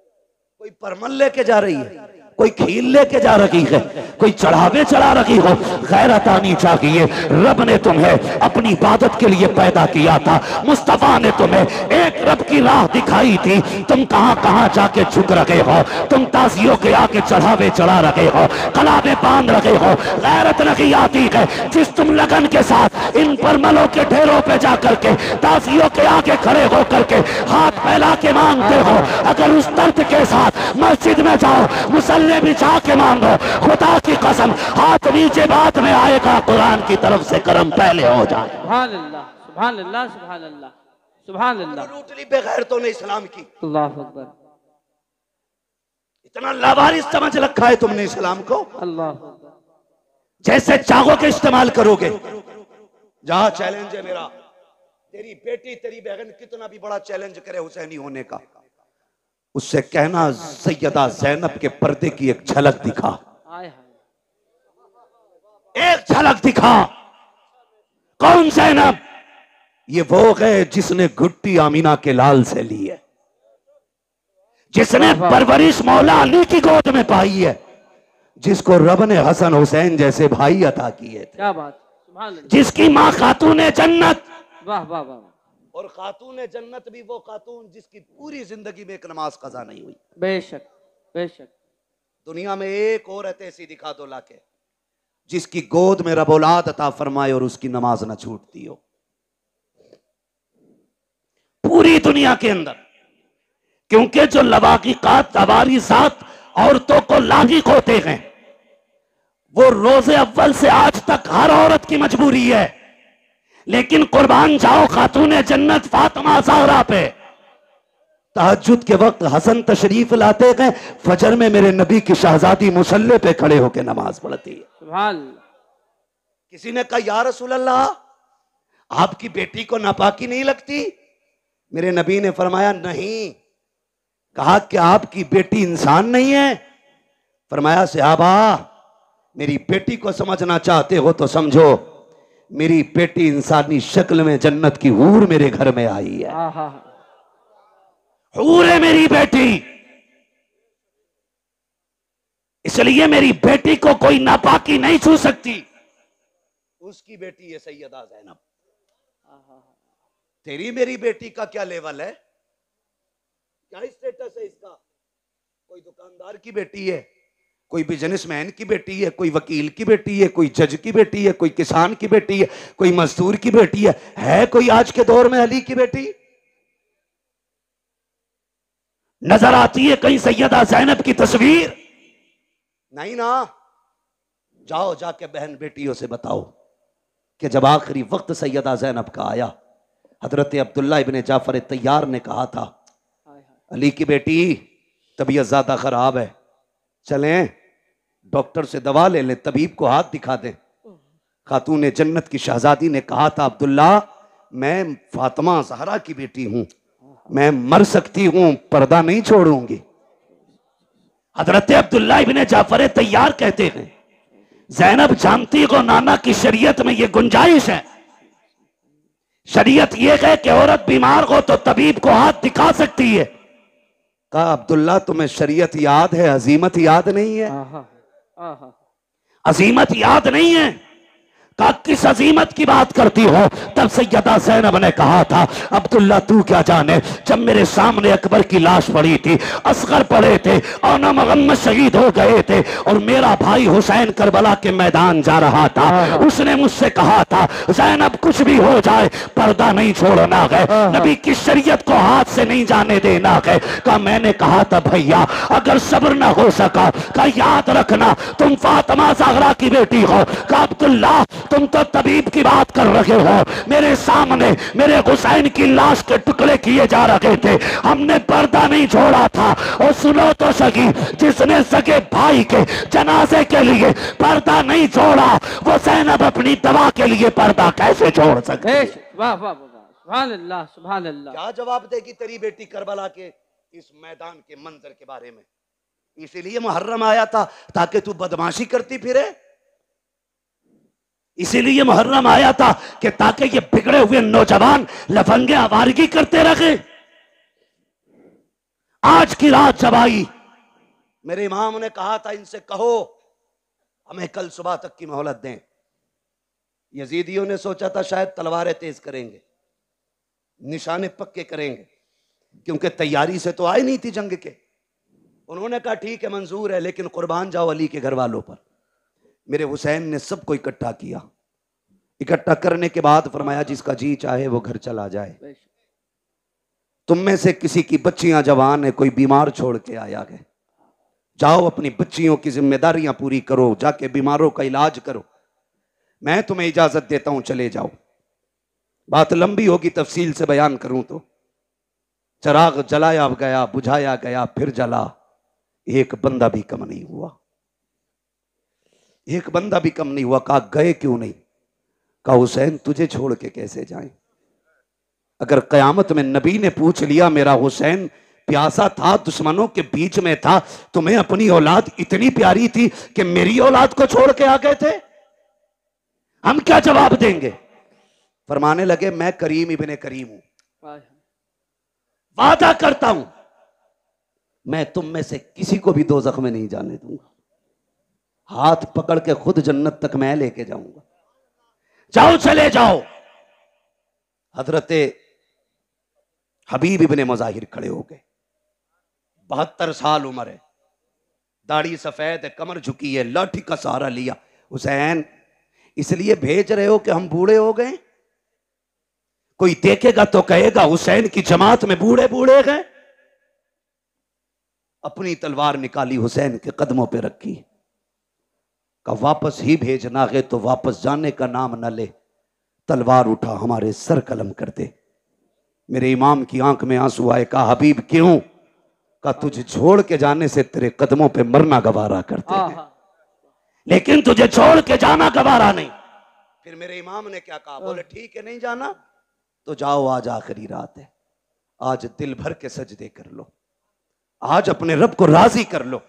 Speaker 1: कोई परमल लेके जा रही है, कोई खील लेके जा रही है, कोई चढ़ावे चढ़ा रही हो। गैरत आनी चाहिए। रब ने तुम्हें अपनी इबादत के लिए पैदा किया था, मुस्तफा ने तुम्हें एक रब की राह दिखाई थी। तुम कहां कहां जाके झुक रहे हो, तुम ताजियों के आगे चढ़ावे चढ़ा रहे हो, कलावे बांध रहे हो। गैरत नहीं आती है जिस तुम लगन के साथ इन परमलों के ढेरों पे जाकर के ताजियों के आगे खड़े होकर के हाथ फैला के मांगते हो। अगर उस दर्द के साथ मस्जिद में जाओ, मुसल्ले बिछा के मांगो, खुदा की कसम हाथ नीचे बाद में आएगा, कुरान की तरफ से करम पहले हो जाए।
Speaker 2: सुभान अल्लाह सुभान अल्लाह सुभान अल्लाह सुभान अल्लाह।
Speaker 1: लूटली बेगैरतों ने इस्लाम की।
Speaker 2: अल्लाह अकबर।
Speaker 1: इतना लावारिस समझ रखा है तुमने इस्लाम को।
Speaker 2: अल्लाह अकबर।
Speaker 1: जैसे चाहो के इस्तेमाल करोगे। जहां चैलेंज है मेरा, तेरी बेटी तेरी बहन कितना भी बड़ा चैलेंज करे हुसैनी होने का, उससे कहना सैयदा ज़ैनब के पर्दे की एक झलक दिखा, एक झलक दिखा। कौन ज़ैनब? ये वो है जिसने घुट्टी आमीना के लाल से ली है, जिसने परवरिश मौला अली की गोद में पाई है, जिसको रब ने हसन हुसैन जैसे भाई अता किए थे।
Speaker 2: क्या बात, सुभान अल्लाह।
Speaker 1: जिसकी माँ खातून जन्नत।
Speaker 2: वाह वाह वाह।
Speaker 1: और खातून जन्नत भी वो खातून जिसकी पूरी जिंदगी में एक नमाज कज़ा नहीं हुई।
Speaker 2: बेशक बेशक।
Speaker 1: दुनिया में एक औरत ऐसी दिखा दो लाके जिसकी गोद में रब औलाद अता फरमाए और उसकी नमाज न छूटती हो पूरी दुनिया के अंदर। क्योंकि जो लवाकिकात तवारीसात औरतों को लागिक होते हैं, वो रोजे अव्वल से आज तक हर औरत की मजबूरी है। लेकिन कुर्बान जाओ खातून जन्नत फातिमा ज़हरा पे, तहज्जुद के वक्त हसन तशरीफ लाते हैं, फजर में मेरे नबी की शहजादी मुसल्ले पे खड़े होकर नमाज पढ़ती है।
Speaker 2: सुभान।
Speaker 1: किसी ने कहा या रसूल अल्लाह, आपकी बेटी को नापाकी नहीं लगती? मेरे नबी ने फरमाया नहीं। कहा कि आपकी बेटी इंसान नहीं है? फरमाया सहाबा, मेरी बेटी को समझना चाहते हो तो समझो, मेरी बेटी इंसानी शक्ल में जन्नत की हूर मेरे घर में आई है। हूर है मेरी बेटी, इसलिए मेरी बेटी को कोई नापाकी नहीं छू सकती। उसकी बेटी है सैयदा ज़ैनब। तेरी मेरी बेटी का क्या लेवल है, क्या स्टेटस है इसका? कोई दुकानदार की बेटी है, कोई बिजनेसमैन की बेटी है, कोई वकील की बेटी है, कोई जज की बेटी है, कोई किसान की बेटी है, कोई मजदूर की बेटी है कोई आज के दौर में अली की बेटी? नजर आती है कहीं सैयदा ज़ैनब की तस्वीर? नहीं ना। जाओ जाके बहन बेटियों से बताओ, कि जब आखिरी वक्त सैयदा ज़ैनब का आया, हजरत अब्दुल्ला इब्ने जाफर तैयार ने कहा था, अली की बेटी तबीयत ज़्यादा ख़राब है, चलें डॉक्टर से दवा ले लें, तबीब को हाथ दिखा दें। खातून जन्नत की शहजादी ने कहा था, अब्दुल्ला मैं फातिमा ज़हरा की बेटी हूं, मैं मर सकती हूं, पर्दा नहीं छोड़ूंगी। हजरत अब्दुल्ला इब्ने जाफर तैयार कहते हैं, ज़ैनब जानती हो नाना की शरीयत में ये गुंजाइश है, शरीयत ये है कि औरत बीमार हो तो तबीब को हाथ दिखा सकती है। कहा, अब्दुल्ला तुम्हें शरीयत याद है, अजीमत याद नहीं है? अजीमत याद नहीं है? कहा, किस अजीमत की बात करती हो? तब सैयदा ज़ैनब ने कहा था, अब्दुल्ला तू क्या जाने, जब मेरे सामने अकबर की लाश पड़ी थी, असगर पड़े थे और मोहम्मद शहीद हो गए थे और मेरा भाई हुसैन करबला के मैदान जा रहा था, उसने मुझसे कहा था ज़ैनब कुछ भी हो जाए पर्दा नहीं छोड़ना है, नबी की शरीयत को हाथ से नहीं जाने देना है। कहा, मैंने कहा था भैया अगर सब्र ना हो सका, कहा याद रखना तुम फातिमा ज़हरा की बेटी हो। कहा, अब्दुल्ला तुम तो तबीब की बात कर रहे हो, मेरे सामने मेरे हुसैन की लाश के टुकड़े किए जा रहे थे, हमने पर्दा नहीं छोड़ा था। और सुनो तो सही, जिसने सगे भाई के जनाजे के लिए पर्दा नहीं छोड़ा, वो ज़ैनब अपनी दवा के लिए पर्दा कैसे छोड़ सकते?
Speaker 2: वाह वाह वाह, सुभान अल्लाह सुभान अल्लाह।
Speaker 1: क्या जवाब देगी तेरी बेटी करबला के इस मैदान के मंजर के बारे में? इसीलिए मुहर्रम आया था ताकि तू बदमाशी करती फिरे, इसीलिए मुहर्रम आया था कि ताकि ये बिगड़े हुए नौजवान लफंगे आवारगी करते रहे। आज की रात जब आई, मेरे इमाम ने कहा था इनसे कहो हमें कल सुबह तक की मोहलत दें। यजीदियों ने सोचा था शायद तलवारें तेज करेंगे, निशाने पक्के करेंगे, क्योंकि तैयारी से तो आई नहीं थी जंग के। उन्होंने कहा ठीक है मंजूर है, लेकिन कुर्बान जाओ अली के घर वालों पर। मेरे हुसैन ने सबको इकट्ठा किया, इकट्ठा करने के बाद फरमाया जिसका जी चाहे वो घर चला जाए। तुम में से किसी की बच्चियां जवान है, कोई बीमार छोड़ के आया है, जाओ अपनी बच्चियों की जिम्मेदारियां पूरी करो, जाके बीमारों का इलाज करो, मैं तुम्हें इजाजत देता हूं चले जाओ। बात लंबी होगी, तफसील से बयान करूं तो चराग जलाया गया, बुझाया गया, फिर जला, एक बंदा भी कम नहीं हुआ, एक बंदा भी कम नहीं हुआ। कहा गए क्यों नहीं? कहा हुसैन तुझे छोड़ के कैसे जाएं? अगर कयामत में नबी ने पूछ लिया मेरा हुसैन प्यासा था, दुश्मनों के बीच में था, तुम्हें अपनी औलाद इतनी प्यारी थी कि मेरी औलाद को छोड़ के आ गए थे, हम क्या जवाब देंगे? फरमाने लगे मैं करीम इब्ने करीम हूं, वादा करता हूं मैं तुम में से किसी को भी दोज़ख में नहीं जाने दूंगा, हाथ पकड़ के खुद जन्नत तक मैं लेके जाऊंगा, जाओ चले जाओ। हजरत हबीब इब्ने मुज़ाहिर खड़े हो गए, 72 साल उम्र है, दाढ़ी सफेद है, कमर झुकी है, लाठी का सहारा लिया। हुसैन इसलिए भेज रहे हो कि हम बूढ़े हो गए? कोई देखेगा तो कहेगा हुसैन की जमात में बूढ़े बूढ़े गए। अपनी तलवार निकाली, हुसैन के कदमों पे रखी, का वापस ही भेजना है तो वापस जाने का नाम न ले, तलवार उठा हमारे सर कलम कर दे। मेरे इमाम की आंख में आंसू आए। कहा हबीब क्यों? का तुझे छोड़ के जाने से तेरे कदमों पे मरना गवारा करते हैं, लेकिन तुझे छोड़ के जाना गवारा नहीं। फिर मेरे इमाम ने क्या कहा? बोले ठीक है नहीं जाना तो जाओ, आज आखिरी रात है, आज दिल भर के सजदे कर लो, आज अपने रब को राजी कर लो।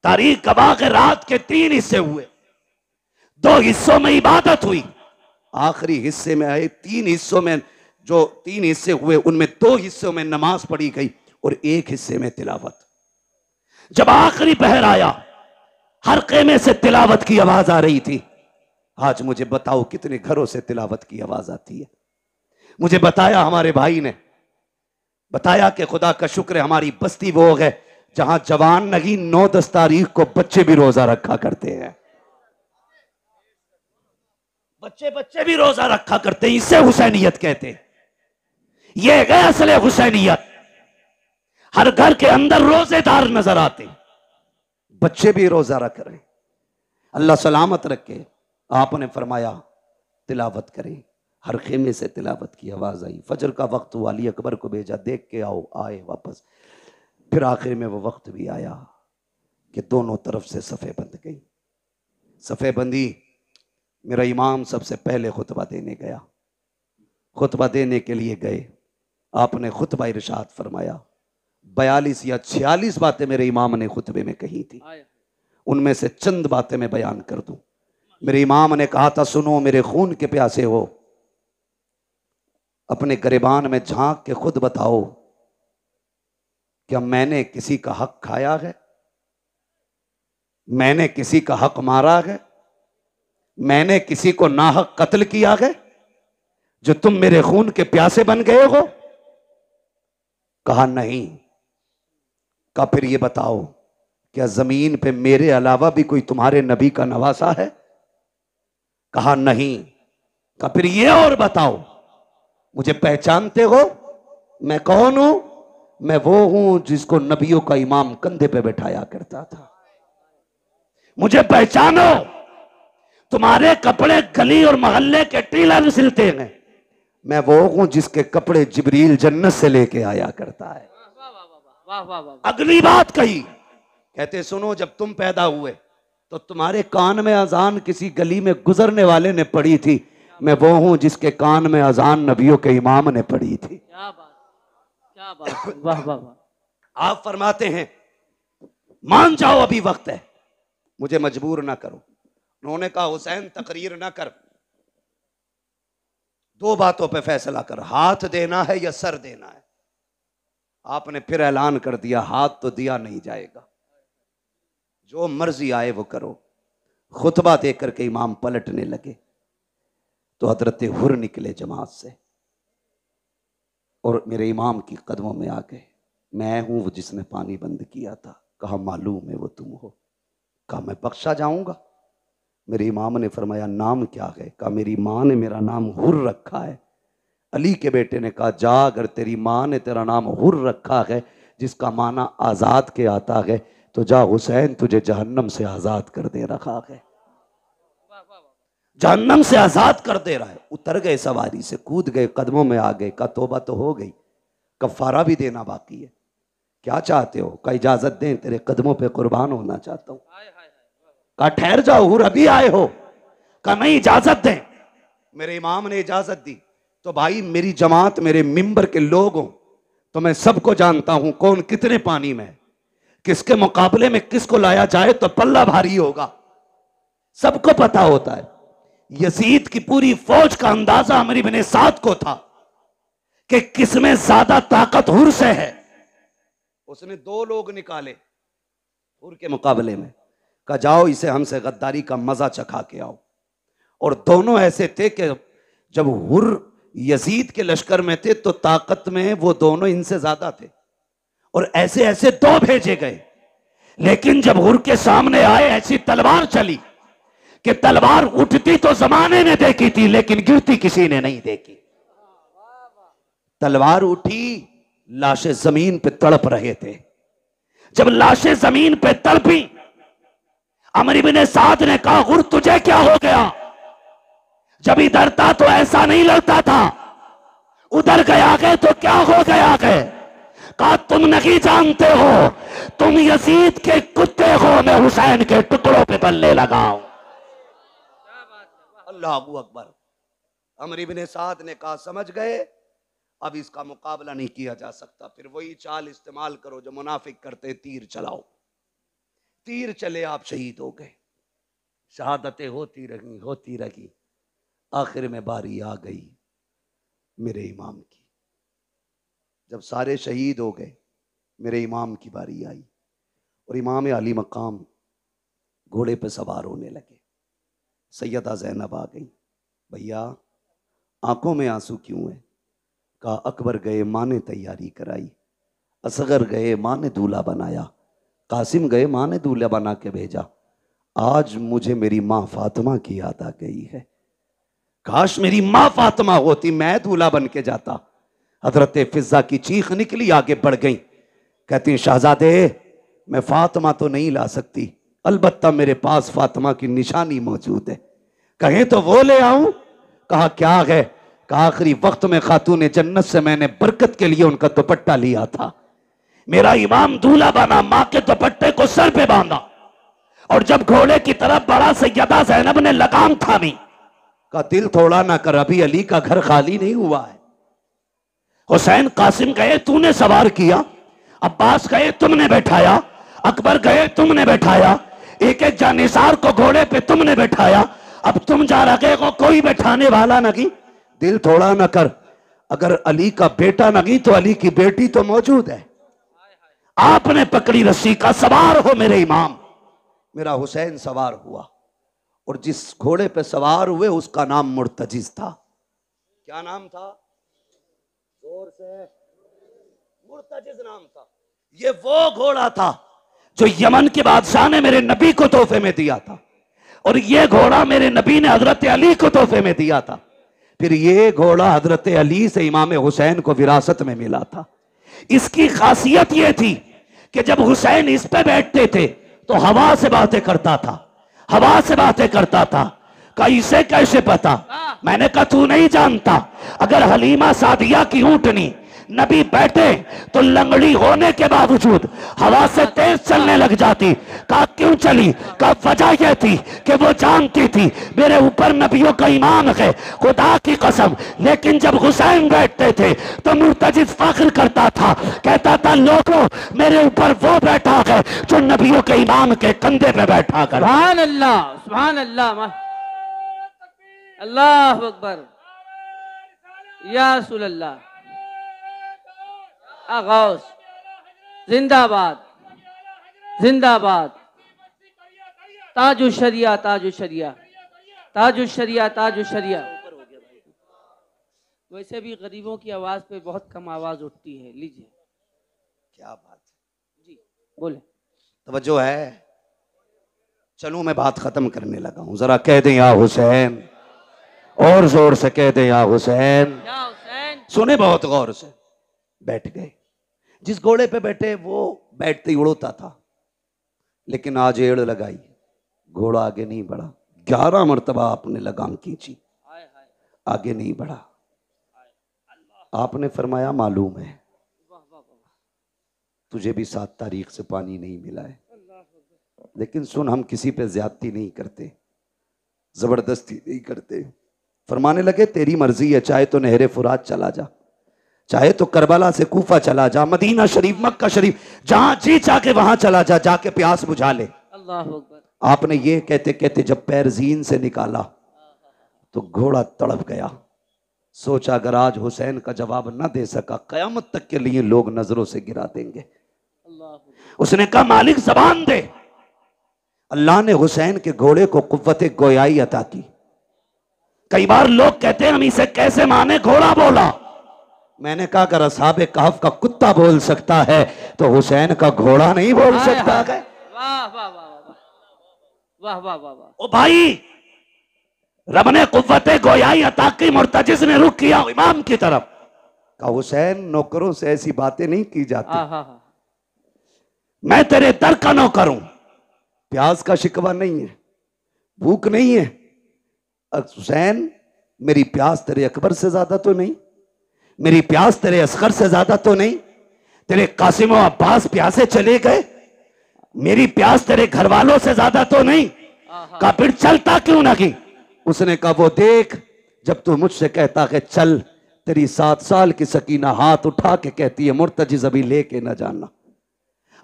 Speaker 1: तारीख गवाह के रात के 3 हिस्से हुए, 2 हिस्सों में इबादत हुई, आखिरी हिस्से में आए 3 हिस्सों में, जो 3 हिस्से हुए उनमें 2 हिस्सों में नमाज पढ़ी गई और 1 हिस्से में तिलावत। जब आखिरी पहर आया, हर खेमे से तिलावत की आवाज आ रही थी। आज मुझे बताओ कितने घरों से तिलावत की आवाज आती है? मुझे बताया हमारे भाई ने, बताया कि खुदा का शुक्र है हमारी बस्ती वो है जहां जवान नहीं 9-10 तारीख को बच्चे भी रोजा रखा करते हैं, बच्चे भी रोजा रखा करते हैं। इसे हुसैनियत कहते हैं, ये है असले हुसैनियत। हर घर के अंदर रोजेदार नजर आते, बच्चे भी रोजा रख रहे हैं। अल्लाह सलामत रखे। आपने फरमाया तिलावत करें। हर खेमे से तिलावत की आवाज़ आई। फजर का वक्त हुआ, अली अकबर को भेजा, देख के आओ। आए वापस। फिर आखिर में वो वक्त भी आया कि दोनों तरफ से सफ़े बंध गई। सफ़े बंदी, मेरा इमाम सबसे पहले खुतबा देने गया। खुतबा देने के लिए गए, आपने खुतबा इरशाद फरमाया। 42 या 46 बातें मेरे इमाम ने खुतबे में कही थी। उनमें से चंद बातें मैं बयान कर दूं। मेरे इमाम ने कहा था, सुनो मेरे खून के प्यासे हो, अपने गिरबान में झांक के खुद बताओ, क्या मैंने किसी का हक खाया है? मैंने किसी का हक मारा है? मैंने किसी को नाहक कत्ल किया है जो तुम मेरे खून के प्यासे बन गए हो? कहा नहीं। कहा फिर ये बताओ, क्या जमीन पे मेरे अलावा भी कोई तुम्हारे नबी का नवासा है? कहा नहीं। कहा फिर ये और बताओ, मुझे पहचानते हो? मैं कौन हूं? मैं वो हूं जिसको नबियों का इमाम कंधे पे बैठाया करता था। मुझे पहचानो। तुम्हारे कपड़े गली और मोहल्ले के टीलर सिलते हैं, मैं वो हूं जिसके कपड़े जिब्रील जन्नत से लेके आया करता है। अगली बात कही, कहते सुनो, जब तुम पैदा हुए तो तुम्हारे कान में अजान किसी गली में गुजरने वाले ने पढ़ी थी, मैं वो हूं जिसके कान में अजान नबियों के इमाम ने पढ़ी थी।
Speaker 2: क्या बात, क्या बात, वाह वाह वाह।
Speaker 1: आप फरमाते हैं मान जाओ अभी वक्त है, मुझे मजबूर ना करो। उन्होंने कहा हुसैन तकरीर ना कर, दो बातों पे फैसला कर, हाथ देना है या सर देना है। आपने फिर ऐलान कर दिया, हाथ तो दिया नहीं जाएगा, जो मर्जी आए वो करो। खुतबा देकर के इमाम पलटने लगे तो हजरत हुर निकले जमात से और मेरे इमाम की कदमों में आ गए। मैं हूं वो जिसने पानी बंद किया था। कहा मालूम है वो तुम हो। कहा मैं बख्शा जाऊंगा? मेरे इमाम ने फरमाया नाम क्या है? कहा मेरी माँ ने मेरा नाम हुर रखा है। अली के बेटे ने कहा जा, अगर तेरी माँ ने तेरा नाम हुर रखा है जिसका माना आजाद के आता है, तो जा हुसैन तुझे जहन्नम से आजाद कर दे रखा है। जहन्नम से आजाद कर दे रहा है। उतर गए सवारी से, कूद गए, कदमों में आ गए। का तौबा तो हो गई, कफारा भी देना बाकी है। क्या चाहते हो? का इजाजत दें, तेरे कदमों पे कुर्बान होना चाहता हूं। का ठहर जाओ, हुर अभी आए हो? का नहीं, इजाजत दें। मेरे इमाम ने इजाजत दी। तो भाई मेरी जमात, मेरे मिंबर के लोग हो तो मैं सबको जानता हूं कौन कितने पानी में, किसके मुकाबले में किसको लाया जाए तो पल्ला भारी होगा, सबको पता होता है। यजीद की पूरी फौज का अंदाजा अमर इब्न साद को था कि किसमें ज्यादा ताकत हुर से है। उसने दो लोग निकाले हुर के मुकाबले में, कहा जाओ इसे हमसे गद्दारी का मजा चखा के आओ। और दोनों ऐसे थे कि जब हुर यजीद के लश्कर में थे तो ताकत में वो दोनों इनसे ज्यादा थे, और ऐसे ऐसे दो भेजे गए। लेकिन जब हुर के सामने आए, ऐसी तलवार चली कि तलवार उठती तो जमाने ने देखी थी लेकिन गिरती किसी ने नहीं देखी। तलवार उठी, लाशें जमीन पे तड़प रहे थे। जब लाशें जमीन पे तड़पी, अमर इब्न साद ने कहा हुर तुझे क्या हो गया? जब इधर था तो ऐसा नहीं लगता था, उधर गया गए तो क्या हो गया गए? कहा तुम नहीं जानते हो, तुम यजीद के कुत्ते हो, मैं हुसैन के टुकड़ों पे बल्ले लगाऊं। अल्लाह अकबर। अमर इब्न साद ने कहा समझ गए, अब इसका मुकाबला नहीं किया जा सकता। फिर वही चाल इस्तेमाल करो जो मुनाफिक करते, तीर चलाओ। तीर चले, आप शहीद हो गए। शहादतें होती रही। आखिर में बारी आ गई मेरे इमाम की। जब सारे शहीद हो गए, मेरे इमाम की बारी आई और इमाम अली मकाम घोड़े पे सवार होने लगे। सैयदा ज़ैनब आ गई। भैया आंखों में आंसू क्यों है? कहा अकबर गए, माँ ने तैयारी कराई। असगर गए, माँ ने दूल्हा बनाया। कासिम गए, माँ ने दूल्हा बना के भेजा। आज मुझे मेरी माँ फातिमा की याद आ गई है। काश मेरी माँ फातिमा होती, मैं दूल्हा बन के जाता। हजरत फिजा की चीख निकली, आगे बढ़ गई। कहती शहजादे मैं फातिमा तो नहीं ला सकती, अलबत्ता मेरे पास फातिमा की निशानी मौजूद है, कहें तो वो ले आऊं। कहा क्या है? कहा आखिरी वक्त में खातून जन्नत से मैंने बरकत के लिए उनका दुपट्टा लिया था। मेरा इमाम दूल्हा बना, मां के दुपट्टे को सर पे बांधा और जब घोड़े की तरफ बढ़ा सैयदा ज़ैनब ने लगाम थामी। का दिल थोड़ा ना कर, अभी अली का घर खाली नहीं हुआ है। हुसैन कासिम गए, तूने सवार किया। अब्बास गए, तुमने बैठाया। अकबर गए, तुमने बैठाया। एक एक जानिसार को घोड़े पे तुमने बैठाया। अब तुम जा रहे हो, कोई बैठाने वाला नहीं। दिल थोड़ा ना कर, अगर अली का बेटा नहीं तो अली की बेटी तो मौजूद है। आपने पकड़ी रस्सी का, सवार हो मेरे इमाम। मेरा हुसैन सवार हुआ और जिस घोड़े पे सवार हुए उसका नाम मुर्तजिज था। क्या नाम था? जोर से। मुर्तजिज नाम था। ये वो घोड़ा था जो यमन के बादशाह ने मेरे नबी को तोहफे में दिया था और ये घोड़ा मेरे नबी ने हजरत अली को तोहफे में दिया था। फिर ये घोड़ा हजरत अली से इमाम हुसैन को विरासत में मिला था। इसकी खासियत यह थी कि जब हुसैन इस पे बैठते थे तो हवा से बातें करता था, हवा से बातें करता था। का इसे कैसे पता? मैंने कहा तू नहीं जानता, अगर हलीमा सादिया की ऊंटनी नबी बैठे तो लंगड़ी होने के बावजूद हवा से तेज चलने लग जाती। कहा क्यों चली? का वजह यह थी कि वो जानती थी मेरे ऊपर नबियों का ईमान है, खुदा की कसम। लेकिन जब हुसैन बैठते थे तो मुर्तजिज फख्र करता था, कहता था लोगों मेरे ऊपर वो बैठा है जो नबियों के ईमान के कंधे पे बैठा कर।
Speaker 2: सुभान अल्लाह, सुभान अल्लाह, अल्लाह अकबर, या रसूल अल्लाह। गौस जिंदाबाद, जिंदाबाद। ताजु शरिया, ताजु शरिया, ताजु शरिया, ताजु शरिया। वैसे भी गरीबों की आवाज पे बहुत कम आवाज उठती है। लीजिए।
Speaker 1: क्या बात है
Speaker 2: जी, बोले।
Speaker 1: तवज्जो है। चलो मैं बात खत्म करने लगा हूं, जरा कह दें या हुसैन, और जोर से कह दें या हुसैन।
Speaker 2: या हुसैन।
Speaker 1: सुने बहुत गौर से। बैठ गए। जिस घोड़े पे बैठे वो बैठते ही उड़ता था, लेकिन आज एड़ लगाई, घोड़ा आगे नहीं बढ़ा। 11 मरतबा आपने लगाम खींची, आगे नहीं बढ़ा। आपने फरमाया मालूम है तुझे भी 7 तारीख से पानी नहीं मिला है, लेकिन सुन हम किसी पे ज्यादती नहीं करते, जबरदस्ती नहीं करते। फरमाने लगे तेरी मर्जी है, चाहे तो नहरे फुरात चला जा, चाहे तो करबला से कूफा चला जा, मदीना शरीफ, मक्का शरीफ, जहां जी जाके वहां चला जा, जाके प्यास बुझा ले।
Speaker 2: अल्लाह अकबर।
Speaker 1: आपने ये कहते कहते जब पैर जीन से निकाला तो घोड़ा तड़प गया। सोचा अगर आज हुसैन का जवाब न दे सका, कयामत तक के लिए लोग नजरों से गिरा देंगे। उसने कहा मालिक जबान दे। अल्लाह ने हुसैन के घोड़े को कुव्वत गोयाई अता की। कई बार लोग कहते हैं हम इसे कैसे माने, घोड़ा बोला। मैंने कहा अगर असहाबे कहफ का कुत्ता बोल सकता है तो हुसैन का घोड़ा नहीं बोल सकता है।
Speaker 2: वाह वाह वाह वाह वाह वाह वाह।
Speaker 1: ओ भाई, रब ने कुव्वत गोयाई अता की। मुर्तजिज ने रुख किया इमाम की तरफ। कहा हुसैन नौकरों से ऐसी बातें नहीं की जाती, मैं तेरे दर का नौकर हूं। प्यास का शिकवा नहीं है, भूख नहीं है। हुसैन मेरी प्यास तेरे अकबर से ज्यादा तो नहीं, मेरी प्यास तेरे असगर से ज्यादा तो नहीं, तेरे कासिम और अब्बास प्यासे चले गए, मेरी प्यास तेरे घर वालों से ज्यादा तो नहीं। कहा फिर चलता क्यों नहीं? उसने कहा वो देख, जब तू मुझसे कहता है चल, तेरी 7 साल की सकीना हाथ उठा के कहती है मुर्तजिज अभी लेके न जाना।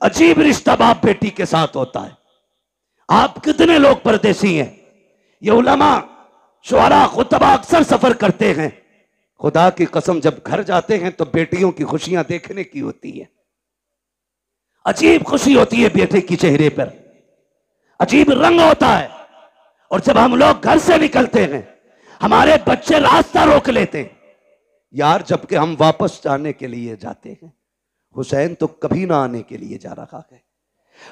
Speaker 1: अजीब रिश्ता बाप बेटी के साथ होता है। आप कितने लोग परदेसी हैं? ये उलमा शुअरा खुतबा अक्सर सफर करते हैं, खुदा की कसम जब घर जाते हैं तो बेटियों की खुशियां देखने की होती है। अजीब खुशी होती है बेटे की चेहरे पर, अजीब रंग होता है। और जब हम लोग घर से निकलते हैं हमारे बच्चे रास्ता रोक लेते हैं यार, जबकि हम वापस जाने के लिए जाते हैं। हुसैन तो कभी ना आने के लिए जा रहा है।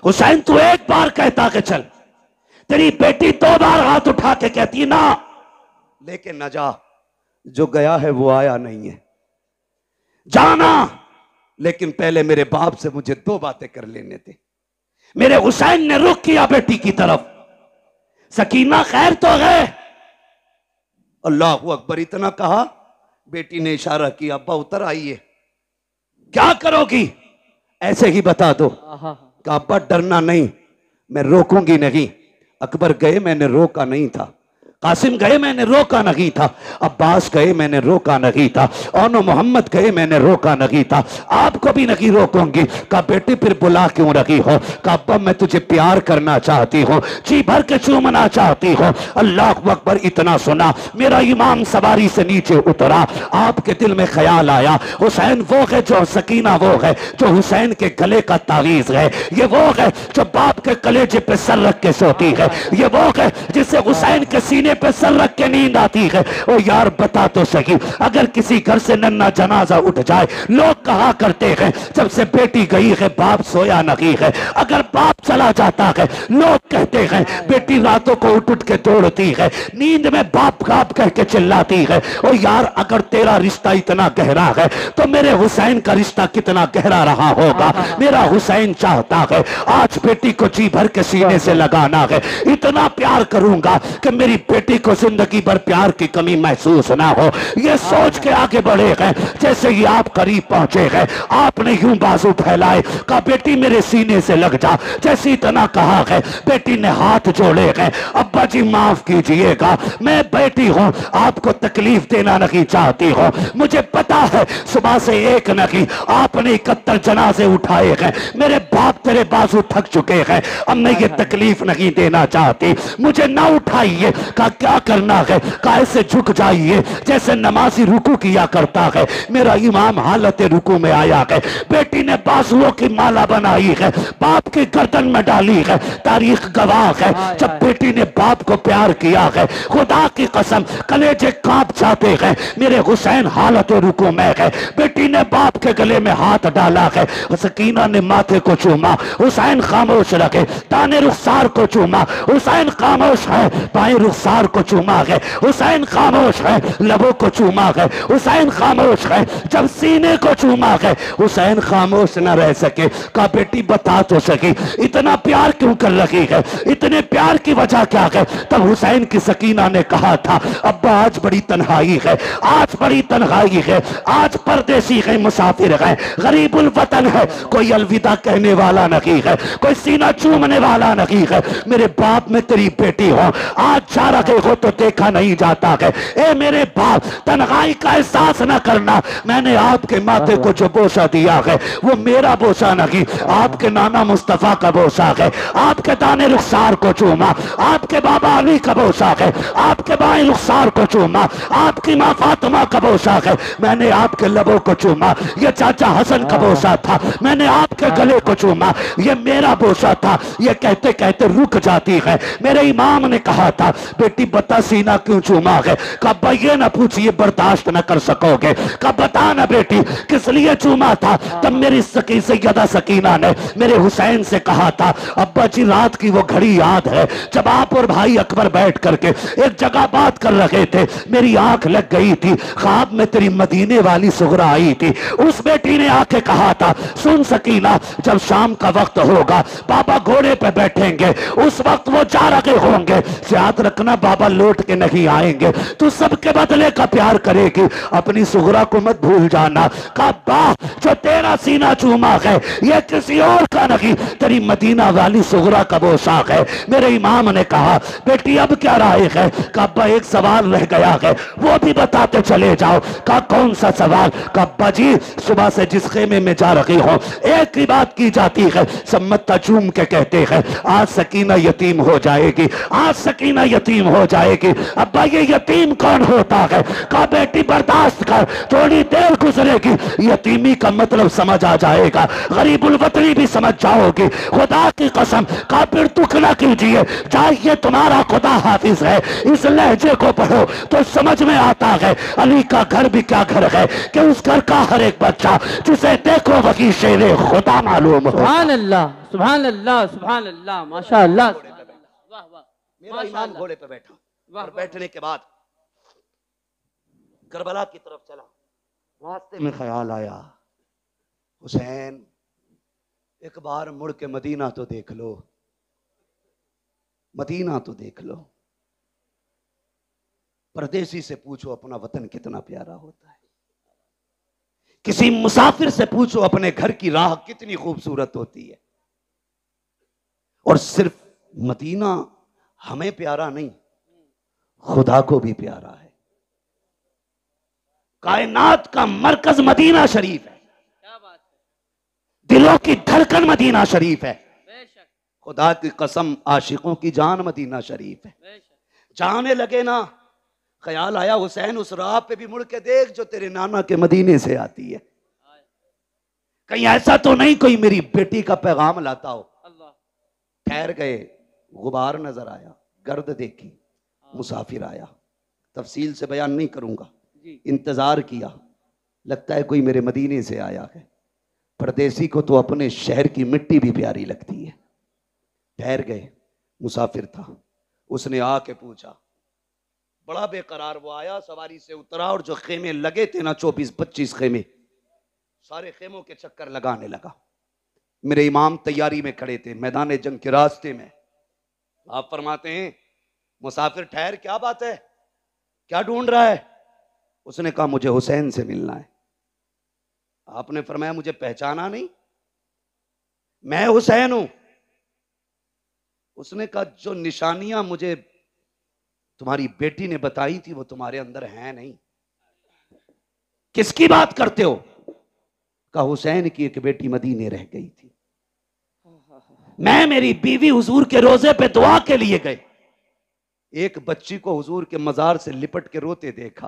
Speaker 1: हुसैन तू एक बार कहता कि चल, तेरी बेटी 2 बार हाथ उठा के कहती ना, लेकिन न जा। जो गया है वो आया नहीं है, जाना, लेकिन पहले मेरे बाप से मुझे 2 बातें कर लेने थे। मेरे हुसैन ने रुख किया बेटी की तरफ। सकीना खैर तो है? अल्लाह अकबर इतना कहा, बेटी ने इशारा किया, अब्बा उतर आइए। क्या करोगी? ऐसे ही बता दो। कहा अब्बा डरना नहीं, मैं रोकूंगी नहीं। अकबर गए, मैंने रोका नहीं था। कासिम गए, मैंने रोका नहीं था। अब्बास गए, मैंने रोका नहीं था। और मोहम्मद गए, मैंने रोका नहीं था। आपको भी नहीं रोकूंगी। कहा बेटी फिर बुला क्यों रही हो? कहा अब्बा मैं तुझे प्यार करना चाहती हूँ, जी भर के चूमना चाहती हूँ। अल्लाह अकबर इतना सुना, मेरा इमाम सवारी से नीचे उतरा। आपके दिल में ख्याल आया, हुसैन वो है जो, सकीना वो है जो हुसैन के गले का तावीज है। ये वो है जो बाप के कलेजे पे सर रख के सोती है। ये वो है जिसे हुसैन के सीने पे सर रख के नींद आती है। ओ यार बता तो सही, अगर किसी घर से नन्ना जनाजा उठ जाए, लोग कहा करते हैं जब से बेटी गई है बाप सोया नहीं है। अगर बाप चला जाता है, लोग कहते हैं बेटी रातों को उठ उठ के दौड़ती है, नींद में बाप बाप कह के चिल्लाती है। ओ यार अगर तेरा रिश्ता इतना गहरा है तो मेरे हुसैन का रिश्ता कितना गहरा रहा होगा। मेरा हुसैन चाहता है आज बेटी को जी भर के सीने से लगाना है, इतना प्यार करूंगा कि मेरी बेटी को जिंदगी भर प्यार की कमी महसूस ना हो। ये सोच के आगे बढ़े हैं। जैसे ही आप करीब पहुंचे हैं, आपने यूं बाजू फैलाए, कहा बेटी मेरे सीने से लग जा। जैसे इतना कहा है, बेटी ने हाथ जोड़े हैं, अब्बा जी माफ कीजिएगा, मैं बेटी हूं, आपको तकलीफ देना नहीं चाहती हूं। मुझे पता है सुबह से एक नहीं आपने 71 जनाजे उठाए हैं, मेरे बाप तेरे बाजू थक चुके हैं, अब मैं ये तकलीफ नहीं देना चाहती, मुझे ना उठाइए। का क्या करना है? कैसे झुक जाइए जैसे नमाजी रुकू किया करता है। मेरा इमाम हालत रुकू में आया है, बेटी ने बाजुओं की माला बनाई है, बाप की गर्दन में डाली है। तारीख गवाह है, जब बेटी ने बाप को प्यार किया है, खुदा की कसम कलेजे कांप जाते हैं। मेरे हुसैन हालत रुकू में है, बेटी ने बाप के गले में हाथ डाला है। सकीना ने माथे को चूमा, हुसैन खामोश रखे। दाने रुखसार को चूमा, हुसैन खामोश है। बाएं रुखसार को चूमा है, हुसैन खामोश है। लबों को चूमा है, हुसैन खामोश है। जब सीने को चूमा है, हुसैन खामोश न रह सके। कहा बेटी बता तो सकी, इतना प्यार क्यों कर रही है? इतने प्यार की वजह क्या है? तब हुसैन की सकीना ने कहा था अब्बा आज बड़ी तन्हाई है, आज बड़ी तन्हाई है, आज परदेसी है, मुसाफिर है, गरीबुल वतन है, कोई अलविदा कहने वाला नहीं है, कोई सीना चूमने वाला नहीं है। मेरे बाप में तेरी बेटी हो, आज जा रहे हो तो देखा नहीं जाता है। ए मेरे बाप तन्हाई का एहसास न करना, मैंने आपके माथे को जो बोसा दिया है वो मेरा बोसा नहीं, आपके नाना मुस्तफा का बोसा है। आपके दाने रुखसार को चूमा, आपके बाबा अली का बोसा है। आपके बाएं रुखसार को चूमा, आपकी माँ फातिमा का बोसा है। मैंने आपके लबों को चूमा, ये चाचा हसन का बोसा था। मैंने आपके गले को चूमा, ये मेरा बोसा था। ये कहते कहते रुक जाती है। मेरे इमाम ने कहा था बेटी बता सीना क्यों चूमा है? कब ये ना पूछिए, बर्दाश्त न कर सकोगे। कब बता ना बेटी किस लिए चूमा था? तब मेरी सैयदा सकीना ने मेरे हुसैन से कहा था अब्बा जी रात की वो घड़ी याद है जब आप और भाई अकबर बैठ करके एक जगह बात कर रहे थे, मेरी आंख लग गई थी, ख्वाब में तेरी मदीने वाली सुगरा आई थी। उस बेटी ने आके कहा था सुन सकीना, जब शाम का वक्त होगा बाबा घोड़े पे बैठेंगे, उस वक्त वो जा रहे होंगे, याद रखना बाबा लौट के नहीं आएंगे, तू सबके बदले का प्यार करेगी, अपनी सुगरा को मत भूल जाना। कहा जो तेरा सीना चूमा है ये किसी और का नहीं, तेरी मदीना वाली सुगरा का पोशाक है। मेरे इमाम ने कहा बेटी अब क्या राय है? कहा एक सवाल रह गया है, वो भी बताते चले जाओ। कहा कौन सा सवाल? कहा जी सुबह से जिस खेमे में जा रही हो एक ही बात की जाती है, सब मत्ता चूम के कहते हैं आज सकीना यतीम हो जाएगी, आज सकीना यतीम हो जाएगी। अब्बा ये यतीम कौन होता है? कहा बेटी बर्दाश्त कर, थोड़ी देर गुजरेगी, यतीमी का मतलब समझ आ जाएगा, गरीबुल वतनी भी समझ जाओगी, खुदा की कसम। कहा फिर दुख ना कीजिए, चाहिए तुम्हारा खुदा हाफिज है, इस लहजे को पढ़ो तो समझ में आता है अली का घर भी क्या घर है कि उस घर का हर एक बच्चा जिसे देखो वही शेरे खुदा मालूम हो।
Speaker 2: सुभान अल्लाह, सुभान अल्लाह, सुभान अल्लाह, माशा अल्लाह। वाह वाह,
Speaker 1: मेरा इमाम घोड़े पे बैठा और बैठने के बाद करबला की तरफ चला। रास्ते में ख्याल आया हुसैन एक बार मुड़ के मदीना तो देख लो, मदीना तो देख लो। परदेसी से पूछो अपना वतन कितना प्यारा होता है, किसी मुसाफिर से पूछो अपने घर की राह कितनी खूबसूरत होती है। और सिर्फ मदीना हमें प्यारा नहीं, खुदा को भी प्यारा है। कायनात का मरकज मदीना शरीफ है,
Speaker 2: क्या बात है,
Speaker 1: दिलों की धड़कन मदीना शरीफ है।
Speaker 2: बेशक
Speaker 1: खुदा की कसम आशिकों की जान मदीना शरीफ है।
Speaker 2: बेशक।
Speaker 1: जाने लगे ना, ख्याल आया हुसैन उस राह पे भी मुड़ के देख जो तेरे नाना के मदीने से आती है, कहीं ऐसा तो नहीं कोई मेरी बेटी का पैगाम लाता हो।
Speaker 2: अल्लाह।
Speaker 1: ठहर गए, गुबार नजर आया, गर्द देखी, मुसाफिर आया। तफसील से बयान नहीं करूंगा,
Speaker 2: जी
Speaker 1: इंतजार किया, लगता है कोई मेरे मदीने से आया है। परदेसी को तो अपने शहर की मिट्टी भी प्यारी लगती है। ठहर गए, मुसाफिर था, उसने आके पूछा, बड़ा बेकरार वो आया, सवारी से उतरा और जो खेमे लगे थे ना 24-25 खेमे, सारे खेमों के चक्कर लगाने लगा। मेरे इमाम तैयारी में खड़े थे मैदान जंग के रास्ते में। आप फरमाते हैं, मुसाफिर ठहर, क्या बात है, क्या ढूंढ रहा है? उसने कहा मुझे हुसैन से मिलना है। आपने फरमाया मुझे पहचाना नहीं, मैं हुसैन हूं। उसने कहा जो निशानियां मुझे तुम्हारी बेटी ने बताई थी वो तुम्हारे अंदर हैं नहीं। किसकी बात करते हो? कहा हुसैन की एक बेटी मदीने रह गई थी, मैं मेरी बीवी हुजूर के रोजे पे दुआ के लिए गए, एक बच्ची को हुजूर के मजार से लिपट के रोते देखा,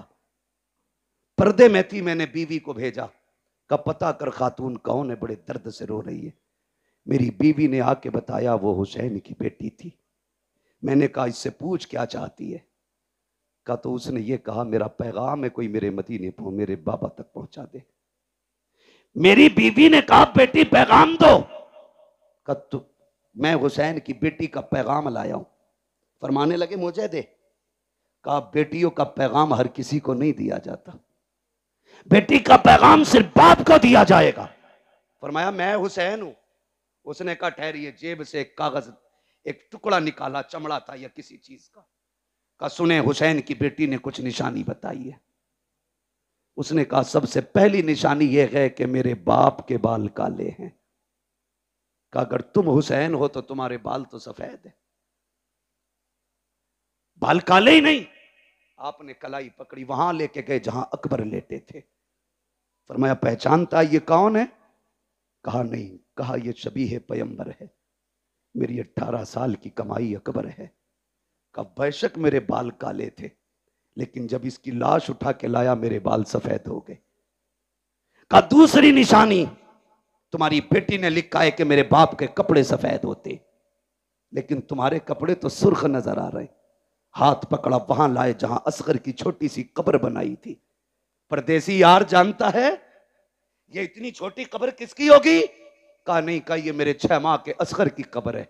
Speaker 1: पर्दे में थी, मैंने बीवी को भेजा, का पता कर खातून कौन है, बड़े दर्द से रो रही है। मेरी बीवी ने आके बताया वो हुसैन की बेटी थी। मैंने कहा इससे पूछ क्या चाहती है? का तो उसने ये कहा मेरा पैगाम है कोई मेरे मदीने को मेरे बाबा तक पहुंचा दे। मेरी बीवी ने कहा बेटी पैगाम दो। का तो मैं हुसैन की बेटी का पैगाम लाया हूं। फरमाने लगे मुझे दे। कहा बेटियों का पैगाम हर किसी को नहीं दिया जाता, बेटी का पैगाम सिर्फ बाप को दिया जाएगा। फरमाया मैं हुसैन हूं। उसने कहा ठहरिए, जेब से एक कागज, एक टुकड़ा निकाला, चमड़ा था या किसी चीज का सुने हुसैन की बेटी ने कुछ निशानी बताई है। उसने कहा सबसे पहली निशानी यह है कि मेरे बाप के बाल काले हैं। कहा अगर तुम हुसैन हो तो तुम्हारे बाल तो सफेद है, बाल काले ही नहीं। आपने कलाई पकड़ी, वहां लेके गए जहां अकबर लेटे थे। फरमाया पहचानता ये कौन है? कहा नहीं। कहा ये शबीह पैगंबर है, मेरी 18 साल की कमाई अकबर है। कहा बेशक मेरे बाल काले थे, लेकिन जब इसकी लाश उठा के लाया मेरे बाल सफेद हो गए। कहा दूसरी निशानी, तुम्हारी बेटी ने लिखा है कि मेरे बाप के कपड़े सफेद होते, लेकिन तुम्हारे कपड़े तो सुर्ख नजर आ रहे। हाथ पकड़ा, वहां लाए जहां असगर की छोटी सी कब्र बनाई थी। परदेसी यार जानता है ये इतनी छोटी कब्र किसकी होगी? कहा नहीं। कहा ये मेरे 6 माह के असगर की कब्र है।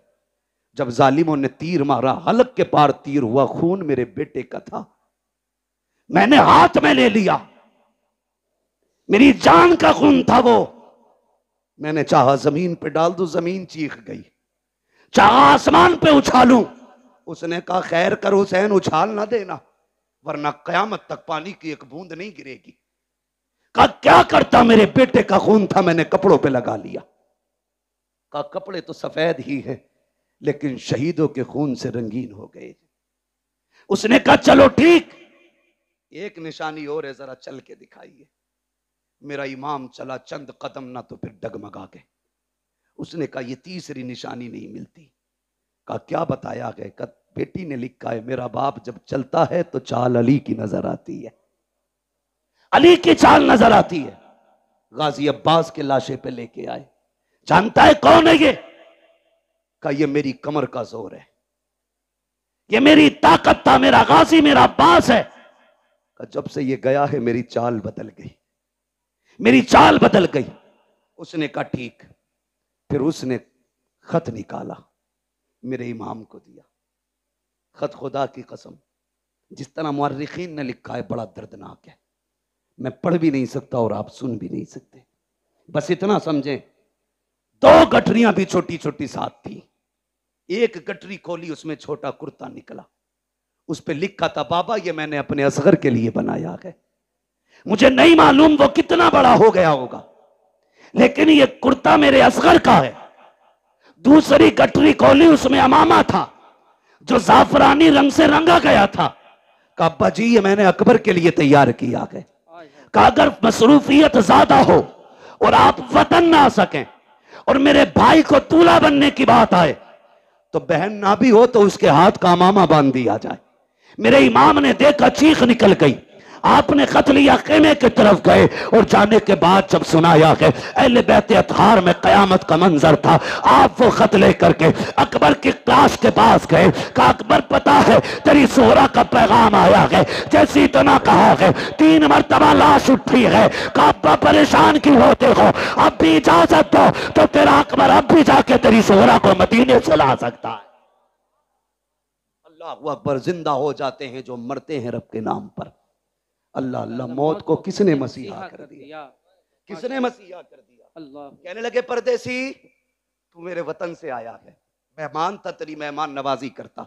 Speaker 1: जब जालिमों ने तीर मारा, हलक के पार तीर हुआ, खून मेरे बेटे का था, मैंने हाथ में ले लिया, मेरी जान का खून था वो। मैंने चाहा जमीन पे डाल दूं, जमीन चीख गई, चाहा आसमान पे उछालूं। उसने कहा खैर कर हुसैन, उछाल ना देना वरना कयामत तक पानी की एक बूंद नहीं गिरेगी। कहा क्या करता, मेरे बेटे का खून था, मैंने कपड़ों पे लगा लिया। कहा कपड़े तो सफेद ही हैं लेकिन शहीदों के खून से रंगीन हो गए। उसने कहा चलो ठीक, एक निशानी और है, जरा चल के दिखाइए। मेरा इमाम चला चंद कदम ना तो फिर डगमगा गए। उसने कहा ये तीसरी निशानी नहीं मिलती। कहा क्या बताया गया? कहा बेटी ने लिखा है मेरा बाप जब चलता है तो चाल अली की नजर आती है, अली की चाल नजर आती है। गाजी अब्बास के लाशे पे लेके आए। जानता है कौन है ये? कहा ये मेरी कमर का जोर है, ये मेरी ताकत था, मेरा गाजी मेरा अब्बास है। कहा जब से ये गया है मेरी चाल बदल गई, मेरी चाल बदल गई। उसने कहा ठीक। फिर उसने खत निकाला, मेरे इमाम को दिया। खत खुदा की कसम जिस तरह मुअर्रिखीन ने लिखा है बड़ा दर्दनाक है, मैं पढ़ भी नहीं सकता और आप सुन भी नहीं सकते। बस इतना समझें, 2 गठरियां भी छोटी छोटी साथ थी। एक गठरी खोली, उसमें छोटा कुर्ता निकला, उस पर लिखा था, बाबा ये मैंने अपने असगर के लिए बनाया है। मुझे नहीं मालूम वो कितना बड़ा हो गया होगा, लेकिन ये कुर्ता मेरे असगर का है। दूसरी गठरी खोली, उसमें अमामा था जो जाफरानी रंग से रंगा गया था। कहा अब्बा जी ये मैंने अकबर के लिए तैयार किया है। कहा अगर मसरूफियत ज्यादा हो और आप वतन ना आ सकें और मेरे भाई को दूल्हा बनने की बात आए, तो बहन ना भी हो तो उसके हाथ का अमामा बांध दिया जाए। मेरे इमाम ने देखा, चीख निकल गई। आपने खत लिया, खेमे की तरफ गए और जाने के बाद जब सुनाया कि अहले बैत अतहार में कयामत का मंजर था, आप वो खत लेकर के अकबर की क्लास के पास गए। कहा अकबर पता है तेरी सोहरा का पैगाम आया है। जैसे इतना कहा है 3 मरतबा लाश उठी है। कहा अब्बा परेशान क्यों होते हो, अब भी इजाजत दो तो तेरा अकबर अब भी जाके तेरी सोहरा को मदीने से ला सकता है। अल्लाह अकबर, जिंदा हो जाते हैं जो मरते हैं रब के नाम पर। अल्लाह अल्लाह, मौत को किसने मसीहा कर दिया, किसने मसीहा कर दिया। अल्लाह कहने लगे परदेसी तू मेरे वतन से आया है, मेहमान था, तेरी मेहमान नवाजी करता,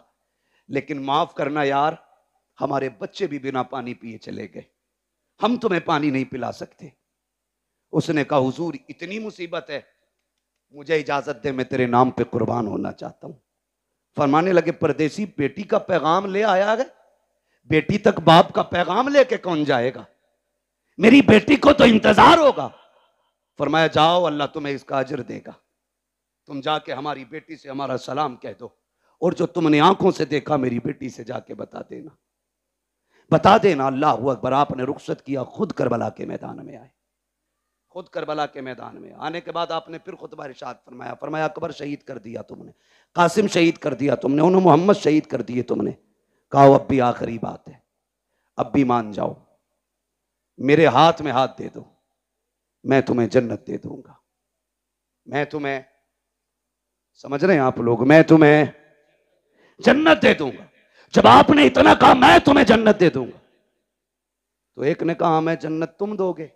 Speaker 1: लेकिन माफ करना यार हमारे बच्चे भी बिना पानी पिए चले गए, हम तुम्हें पानी नहीं पिला सकते। उसने कहा हुजूर इतनी मुसीबत है, मुझे इजाजत दे, मैं तेरे नाम पे कुर्बान होना चाहता हूं। फरमाने लगे परदेसी बेटी का पैगाम ले आया है, बेटी तक बाप का पैगाम लेके कौन जाएगा, मेरी बेटी को तो इंतजार होगा। फरमाया जाओ अल्लाह तुम्हें इसका अजर देगा, तुम जाके हमारी बेटी से हमारा सलाम कह दो, और जो तुमने आंखों से देखा मेरी बेटी से जाके बता देना, बता देना। अल्लाह अकबर, आपने रुखसत किया, खुद करबला के मैदान में आए। खुद करबला के मैदान में आने के बाद आपने फिर खुतबा इरशाद फरमाया, फरमाया अकबर शहीद कर दिया तुमने, कासिम शहीद कर दिया तुमने, उन्होंने मोहम्मद शहीद कर दिए तुमने। कहा अब भी आखिरी बात है, अब भी मान जाओ, मेरे हाथ में हाथ दे दो, मैं तुम्हें जन्नत दे दूंगा। मैं तुम्हें, समझ रहे हैं आप लोग, मैं तुम्हें जन्नत दे दूंगा। जब आपने इतना कहा मैं तुम्हें जन्नत दे दूंगा, तो एक ने कहा मैं जन्नत तुम दोगे,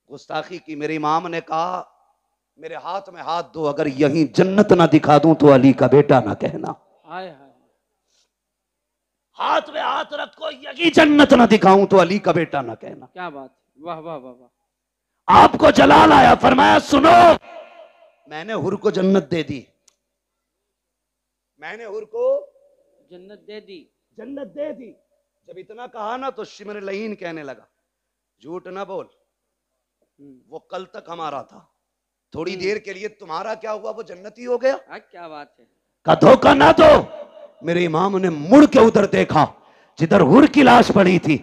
Speaker 1: गुस्ताखी की। मेरे इमाम ने कहा मेरे हाथ में हाथ दो, अगर यहीं जन्नत ना दिखा दूं तो अली का बेटा ना कहना। हाथ में हाथ रखो, यही जन्नत ना दिखाऊं तो अली का बेटा ना कहना।
Speaker 2: क्या बात, वाह वाह वाह वाह।
Speaker 1: आपको जलाल आया, फरमाया सुनो, मैंने हुर को जन्नत दे दी, मैंने हुर को
Speaker 2: जन्नत दे दी,
Speaker 1: जन्नत दे दी। जब इतना कहा ना तो शिमर लहीन कहने लगा झूठ ना बोल, वो कल तक हमारा था, थोड़ी देर के लिए तुम्हारा क्या हुआ, वो जन्नती हो गया।
Speaker 2: क्या बात है।
Speaker 1: का धोखा ना दो। मेरे इमाम ने मुड़ के उधर देखा जिधर हुर की लाश पड़ी थी,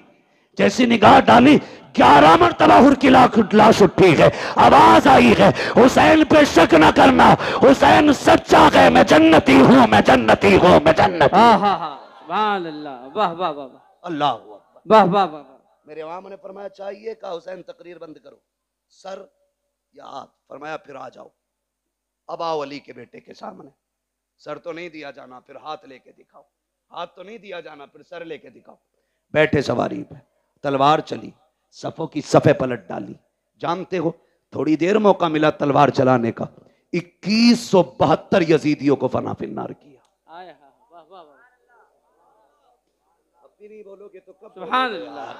Speaker 1: जैसी निगाह डाली 11 मरतबा हुर की लाश उठी है, आवाज आई है हुसैन पे शक ना करना, हुसैन सच्चा है, मैं जन्नती हूं, मैं जन्नती हूं, मैं जन्नती।
Speaker 2: सुभान अल्लाह, वाह वाह वाह,
Speaker 1: अल्लाह
Speaker 2: वाह वाह वाह।
Speaker 1: मेरे इमाम ने फरमाया चाहिए, कहा हुसैन तकरीर बंद करो, सर या हाथ। फरमाया फिर आ जाओ, अब आओ अली के बेटे के सामने। सर तो नहीं दिया जाना, फिर हाथ लेके दिखाओ, हाथ तो नहीं दिया जाना, फिर सर लेके दिखाओ। बैठे सवारी पे, तलवार चली, सफों की सफे पलट डाली। जानते हो थोड़ी देर मौका मिला तलवार चलाने का, 2172 यजीदियों को फना फिन्नार किया। अब भी नहीं बोलोगे तो कब?
Speaker 2: सुभान अल्लाह।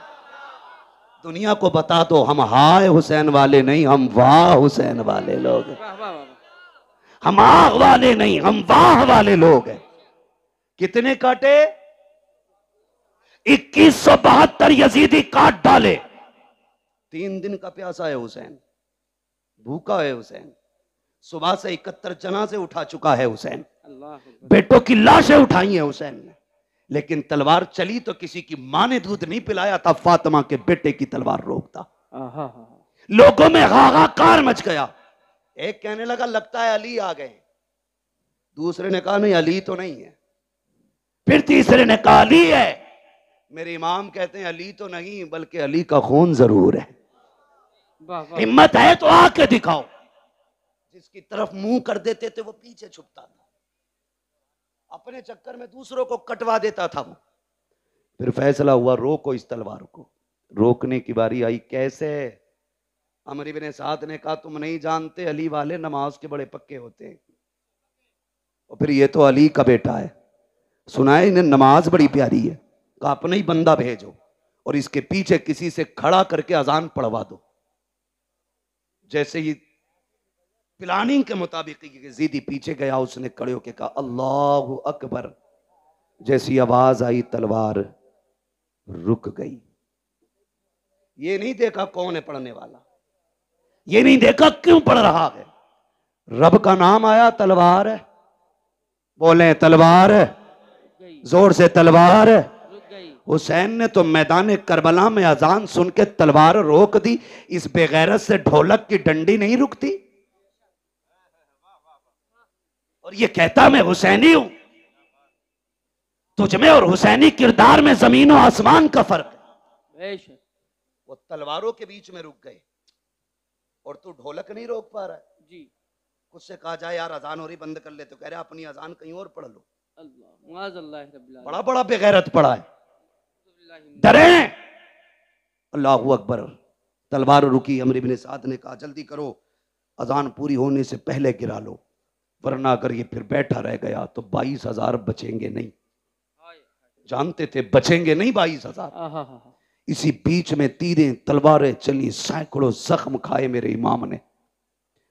Speaker 1: दुनिया को बता दो हम हाय हुसैन वाले नहीं, हम वाह हुसैन वाले लोग हैं। हम आह वाले नहीं, हम वाह वाले लोग हैं। कितने काटे? 2172 यजीदी काट डाले। 3 दिन का प्यासा है हुसैन, भूखा है हुसैन, सुबह से 71 जनाजे उठा चुका है हुसैन, बेटों की लाशें उठाई हैं हुसैन ने, लेकिन तलवार चली तो किसी की मां ने दूध नहीं पिलाया था, फातिमा के बेटे की तलवार रोकता। लोगों में हाहाकार मच गया। एक कहने लगा लगता है अली आ गए, दूसरे ने कहा नहीं अली तो नहीं है, फिर तीसरे ने कहा अली है। मेरे इमाम कहते हैं अली तो नहीं बल्कि अली का खून जरूर है। हिम्मत है तो आके दिखाओ। जिसकी तरफ मुंह कर देते थे वो पीछे छुपता था, अपने चक्कर में दूसरों को कटवा देता था वो। फिर फैसला हुआ रोको इस तलवार को। रोकने की बारी आई, कैसे? अमर इब्न साद ने कहा तुम नहीं जानते अली वाले नमाज के बड़े पक्के होते हैं, और फिर ये तो अली का बेटा है, सुना है इन्हें नमाज बड़ी प्यारी है, कहा अपने ही बंदा भेजो और इसके पीछे किसी से खड़ा करके अजान पढ़वा दो। जैसे ही प्लानिंग के मुताबिक यजीदी पीछे गया, उसने खड़े होकर कहा अल्लाहु अकबर। जैसी आवाज आई तलवार रुक गई। ये नहीं देखा कौन है पढ़ने वाला, ये नहीं देखा क्यों पढ़ रहा है, रब का नाम आया तलवार है। बोले तलवार है, जोर से तलवार है। हुसैन ने तो मैदान करबला में अजान सुन के तलवार रोक दी। इस बेगैरत से ढोलक की डंडी नहीं रुकती। और ये कहता मैं हुसैनी हूं। तुझमें और हुसैनी किरदार में जमीन और आसमान का फर्क है। वो तलवारों के बीच में रुक गए और तू ढोलक नहीं रोक पा रहा है जी। कुछ से कहा जाए यार अजान हो रही बंद कर ले, तो कह रहे अपनी अजान कहीं और पढ़ लो। बड़ा बड़ा बेगैरत पड़ा है। डरे अल्लाहू अकबर। तलवार रुकी। अमर इब्ने साद ने कहा जल्दी करो, अजान पूरी होने से पहले गिरा लो, वरना अगर ये फिर बैठा रह गया तो 22,000 बचेंगे नहीं। जानते थे बचेंगे नहीं 22,000। इसी बीच में तीरें तलवारें चली, सैकड़ों जख्म खाए मेरे इमाम ने।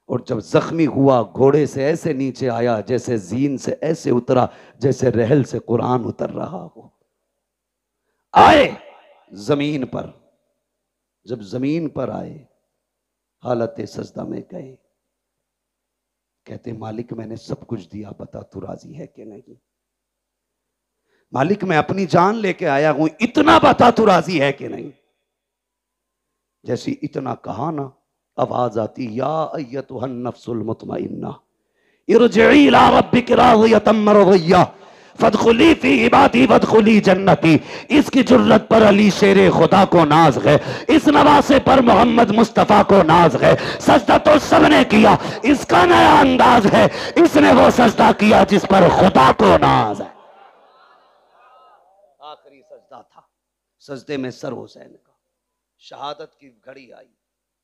Speaker 1: और जब जख्मी हुआ घोड़े से ऐसे नीचे आया जैसे जीन से ऐसे उतरा जैसे रहल से कुरान उतर रहा हो। आए जमीन पर, जब जमीन पर आए हालत सजदा में गए। कहते मालिक मैंने सब कुछ दिया, बता तू राजी है कि नहीं। मालिक मैं अपनी जान लेके आया हूं, इतना बता तू राजी है कि नहीं। जैसी इतना कहा ना, आवाज आती या अय्यतुहन नफ्सुल मुतमइन्ना इरजिई इला रब्बिक राज़ियतम मरज़िय्या फदखुली फी इबादी वदखुली जन्नती। इसकी जुर्रत पर अली शेरे खुदा को नाज है, इस नवासे पर मोहम्मद मुस्तफा को नाज है। सजदा तो सबने किया, इसका नया अंदाज है, इसने वो सजदा किया जिस पर खुदा को नाज है। आखिरी सजदा था, सजदे में सर हुसैन का। शहादत की घड़ी आई,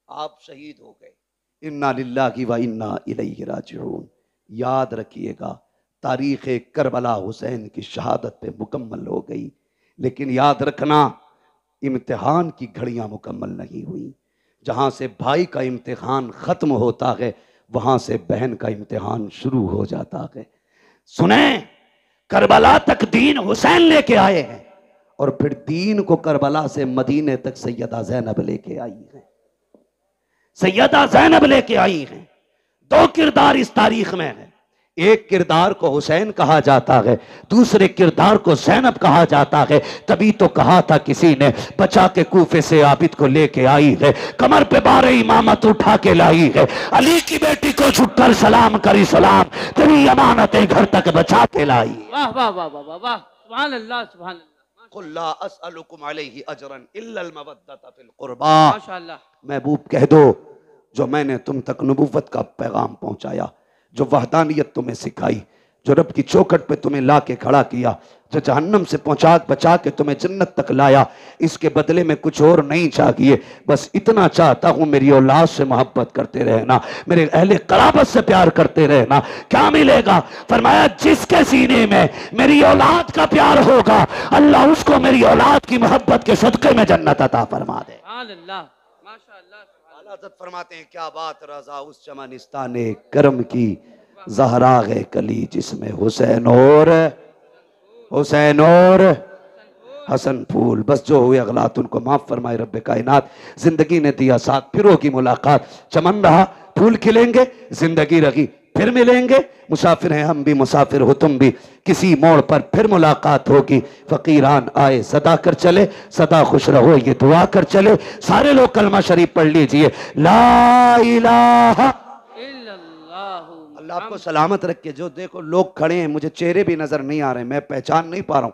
Speaker 1: आप शहीद हो गए। इन्ना लिल्लाहि व इन्ना इलैहि राजिऊन। याद रखिएगा तारीख करबला हुसैन की शहादत पे मुकम्मल हो गई, लेकिन याद रखना इम्तिहान की घड़ियां मुकम्मल नहीं हुई। जहां से भाई का इम्तिहान खत्म होता है वहां से बहन का इम्तिहान शुरू हो जाता है। सुने, करबला तक दीन हुसैन लेके आए हैं और फिर दीन को करबला से मदीने तक सैयदा ज़ैनब लेके आई है। सैयदा ज़ैनब लेके आई हैं। दो किरदार इस तारीख में है। एक किरदार को हुसैन कहा जाता है, दूसरे किरदार को ज़ैनब कहा जाता है। तभी तो कहा था किसी ने, बचा के कूफे से आबिद को लेके आई है, कमर पे बारे इमामत उठा के लाई है, अली की बेटी को झुककर सलाम करी सलाम, तेरी अमानतें घर तक बचा के लाई।
Speaker 2: वाह वाह वाह वाह वाह, सुभान अल्लाह सुभान अल्लाह।
Speaker 1: कुल ला अस्अलुकुम अलैहि अजरन इल्लल मवद्दत फिल कुर्बा।
Speaker 2: माशाअल्लाह।
Speaker 1: महबूब कह दो जो मैंने तुम तक नबुव्वत का पैगाम पहुंचाया, जो वहदानियत तुम्हें सिखाई, जो रब की चौखट पे तुम्हें ला के खड़ा किया, जो जहन्नम से पहुंचा बचा के तुम्हें जन्नत तक लाया, इसके बदले में कुछ और नहीं चाहिए। बस इतना चाहता हूं मेरी औलाद से मोहब्बत करते रहना, मेरे अहले कराबत से प्यार करते रहना। क्या मिलेगा? फरमाया जिसके सीने में मेरी औलाद का प्यार होगा अल्लाह उसको मेरी औलाद की मोहब्बत के सदके में जन्नत अता फरमा दे। फरमाते हैं क्या बात रजा उस चमनिस्ताने करम की, ज़हरा है कली जिसमें हुसैन और हसन फूल। बस जो हुए अगलात उनको माफ फरमाए रब्बे कायनात। जिंदगी ने दिया साथ, फिर होगी मुलाकात। चमन रहा फूल खिलेंगे, जिंदगी रही फिर मिलेंगे। मुसाफिर हैं हम भी, मुसाफिर हो तुम भी, किसी मोड़ पर फिर मुलाकात होगी। फकीरान आए सदा कर चले, सदा खुश रहो ये दुआ कर चले। सारे लोग कलमा शरीफ पढ़ लीजिए, ला इलाहा इल्लल्लाह। अल्लाह आपको सलामत रखे। जो देखो लोग खड़े हैं, मुझे चेहरे भी नजर नहीं आ रहे, मैं पहचान नहीं पा रहा हूँ,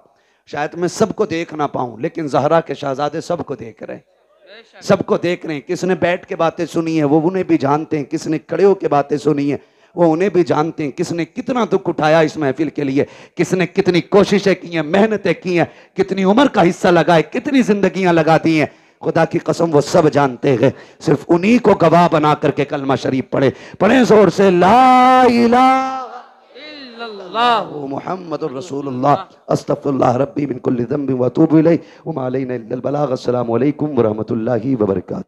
Speaker 1: शायद मैं सबको देख ना पाऊं, लेकिन ज़हरा के शहजादे सबको देख रहे हैं, सबको देख रहे हैं। किसने बैठ के बातें सुनी है वो उन्हें भी जानते हैं, किसने खड़े होकर बातें सुनी है वो उन्हें भी जानते हैं। किसने कितना दुख उठाया इस महफिल के लिए, किसने कितनी कोशिशें की हैं, मेहनतें की हैं, कितनी उम्र का हिस्सा लगाए, कितनी जिंदगियां लगा दी हैं, खुदा की कसम वो सब जानते हैं। सिर्फ उन्हीं को गवाह बना करके कलमा शरीफ पढ़े। पढ़े जोर से ला इलाहा
Speaker 2: सल्लल्लाहु
Speaker 1: मुहम्मदुर रसूलुल्लाह अस्तगफिरुल्लाह रब्बी मिन कुल्लि ज़ंबिन व अतूबु इलैहि व मा अलैना इल्लल बलाग। अस्सलामु अलैकुम व रहमतुल्लाहि व बरकातुहू।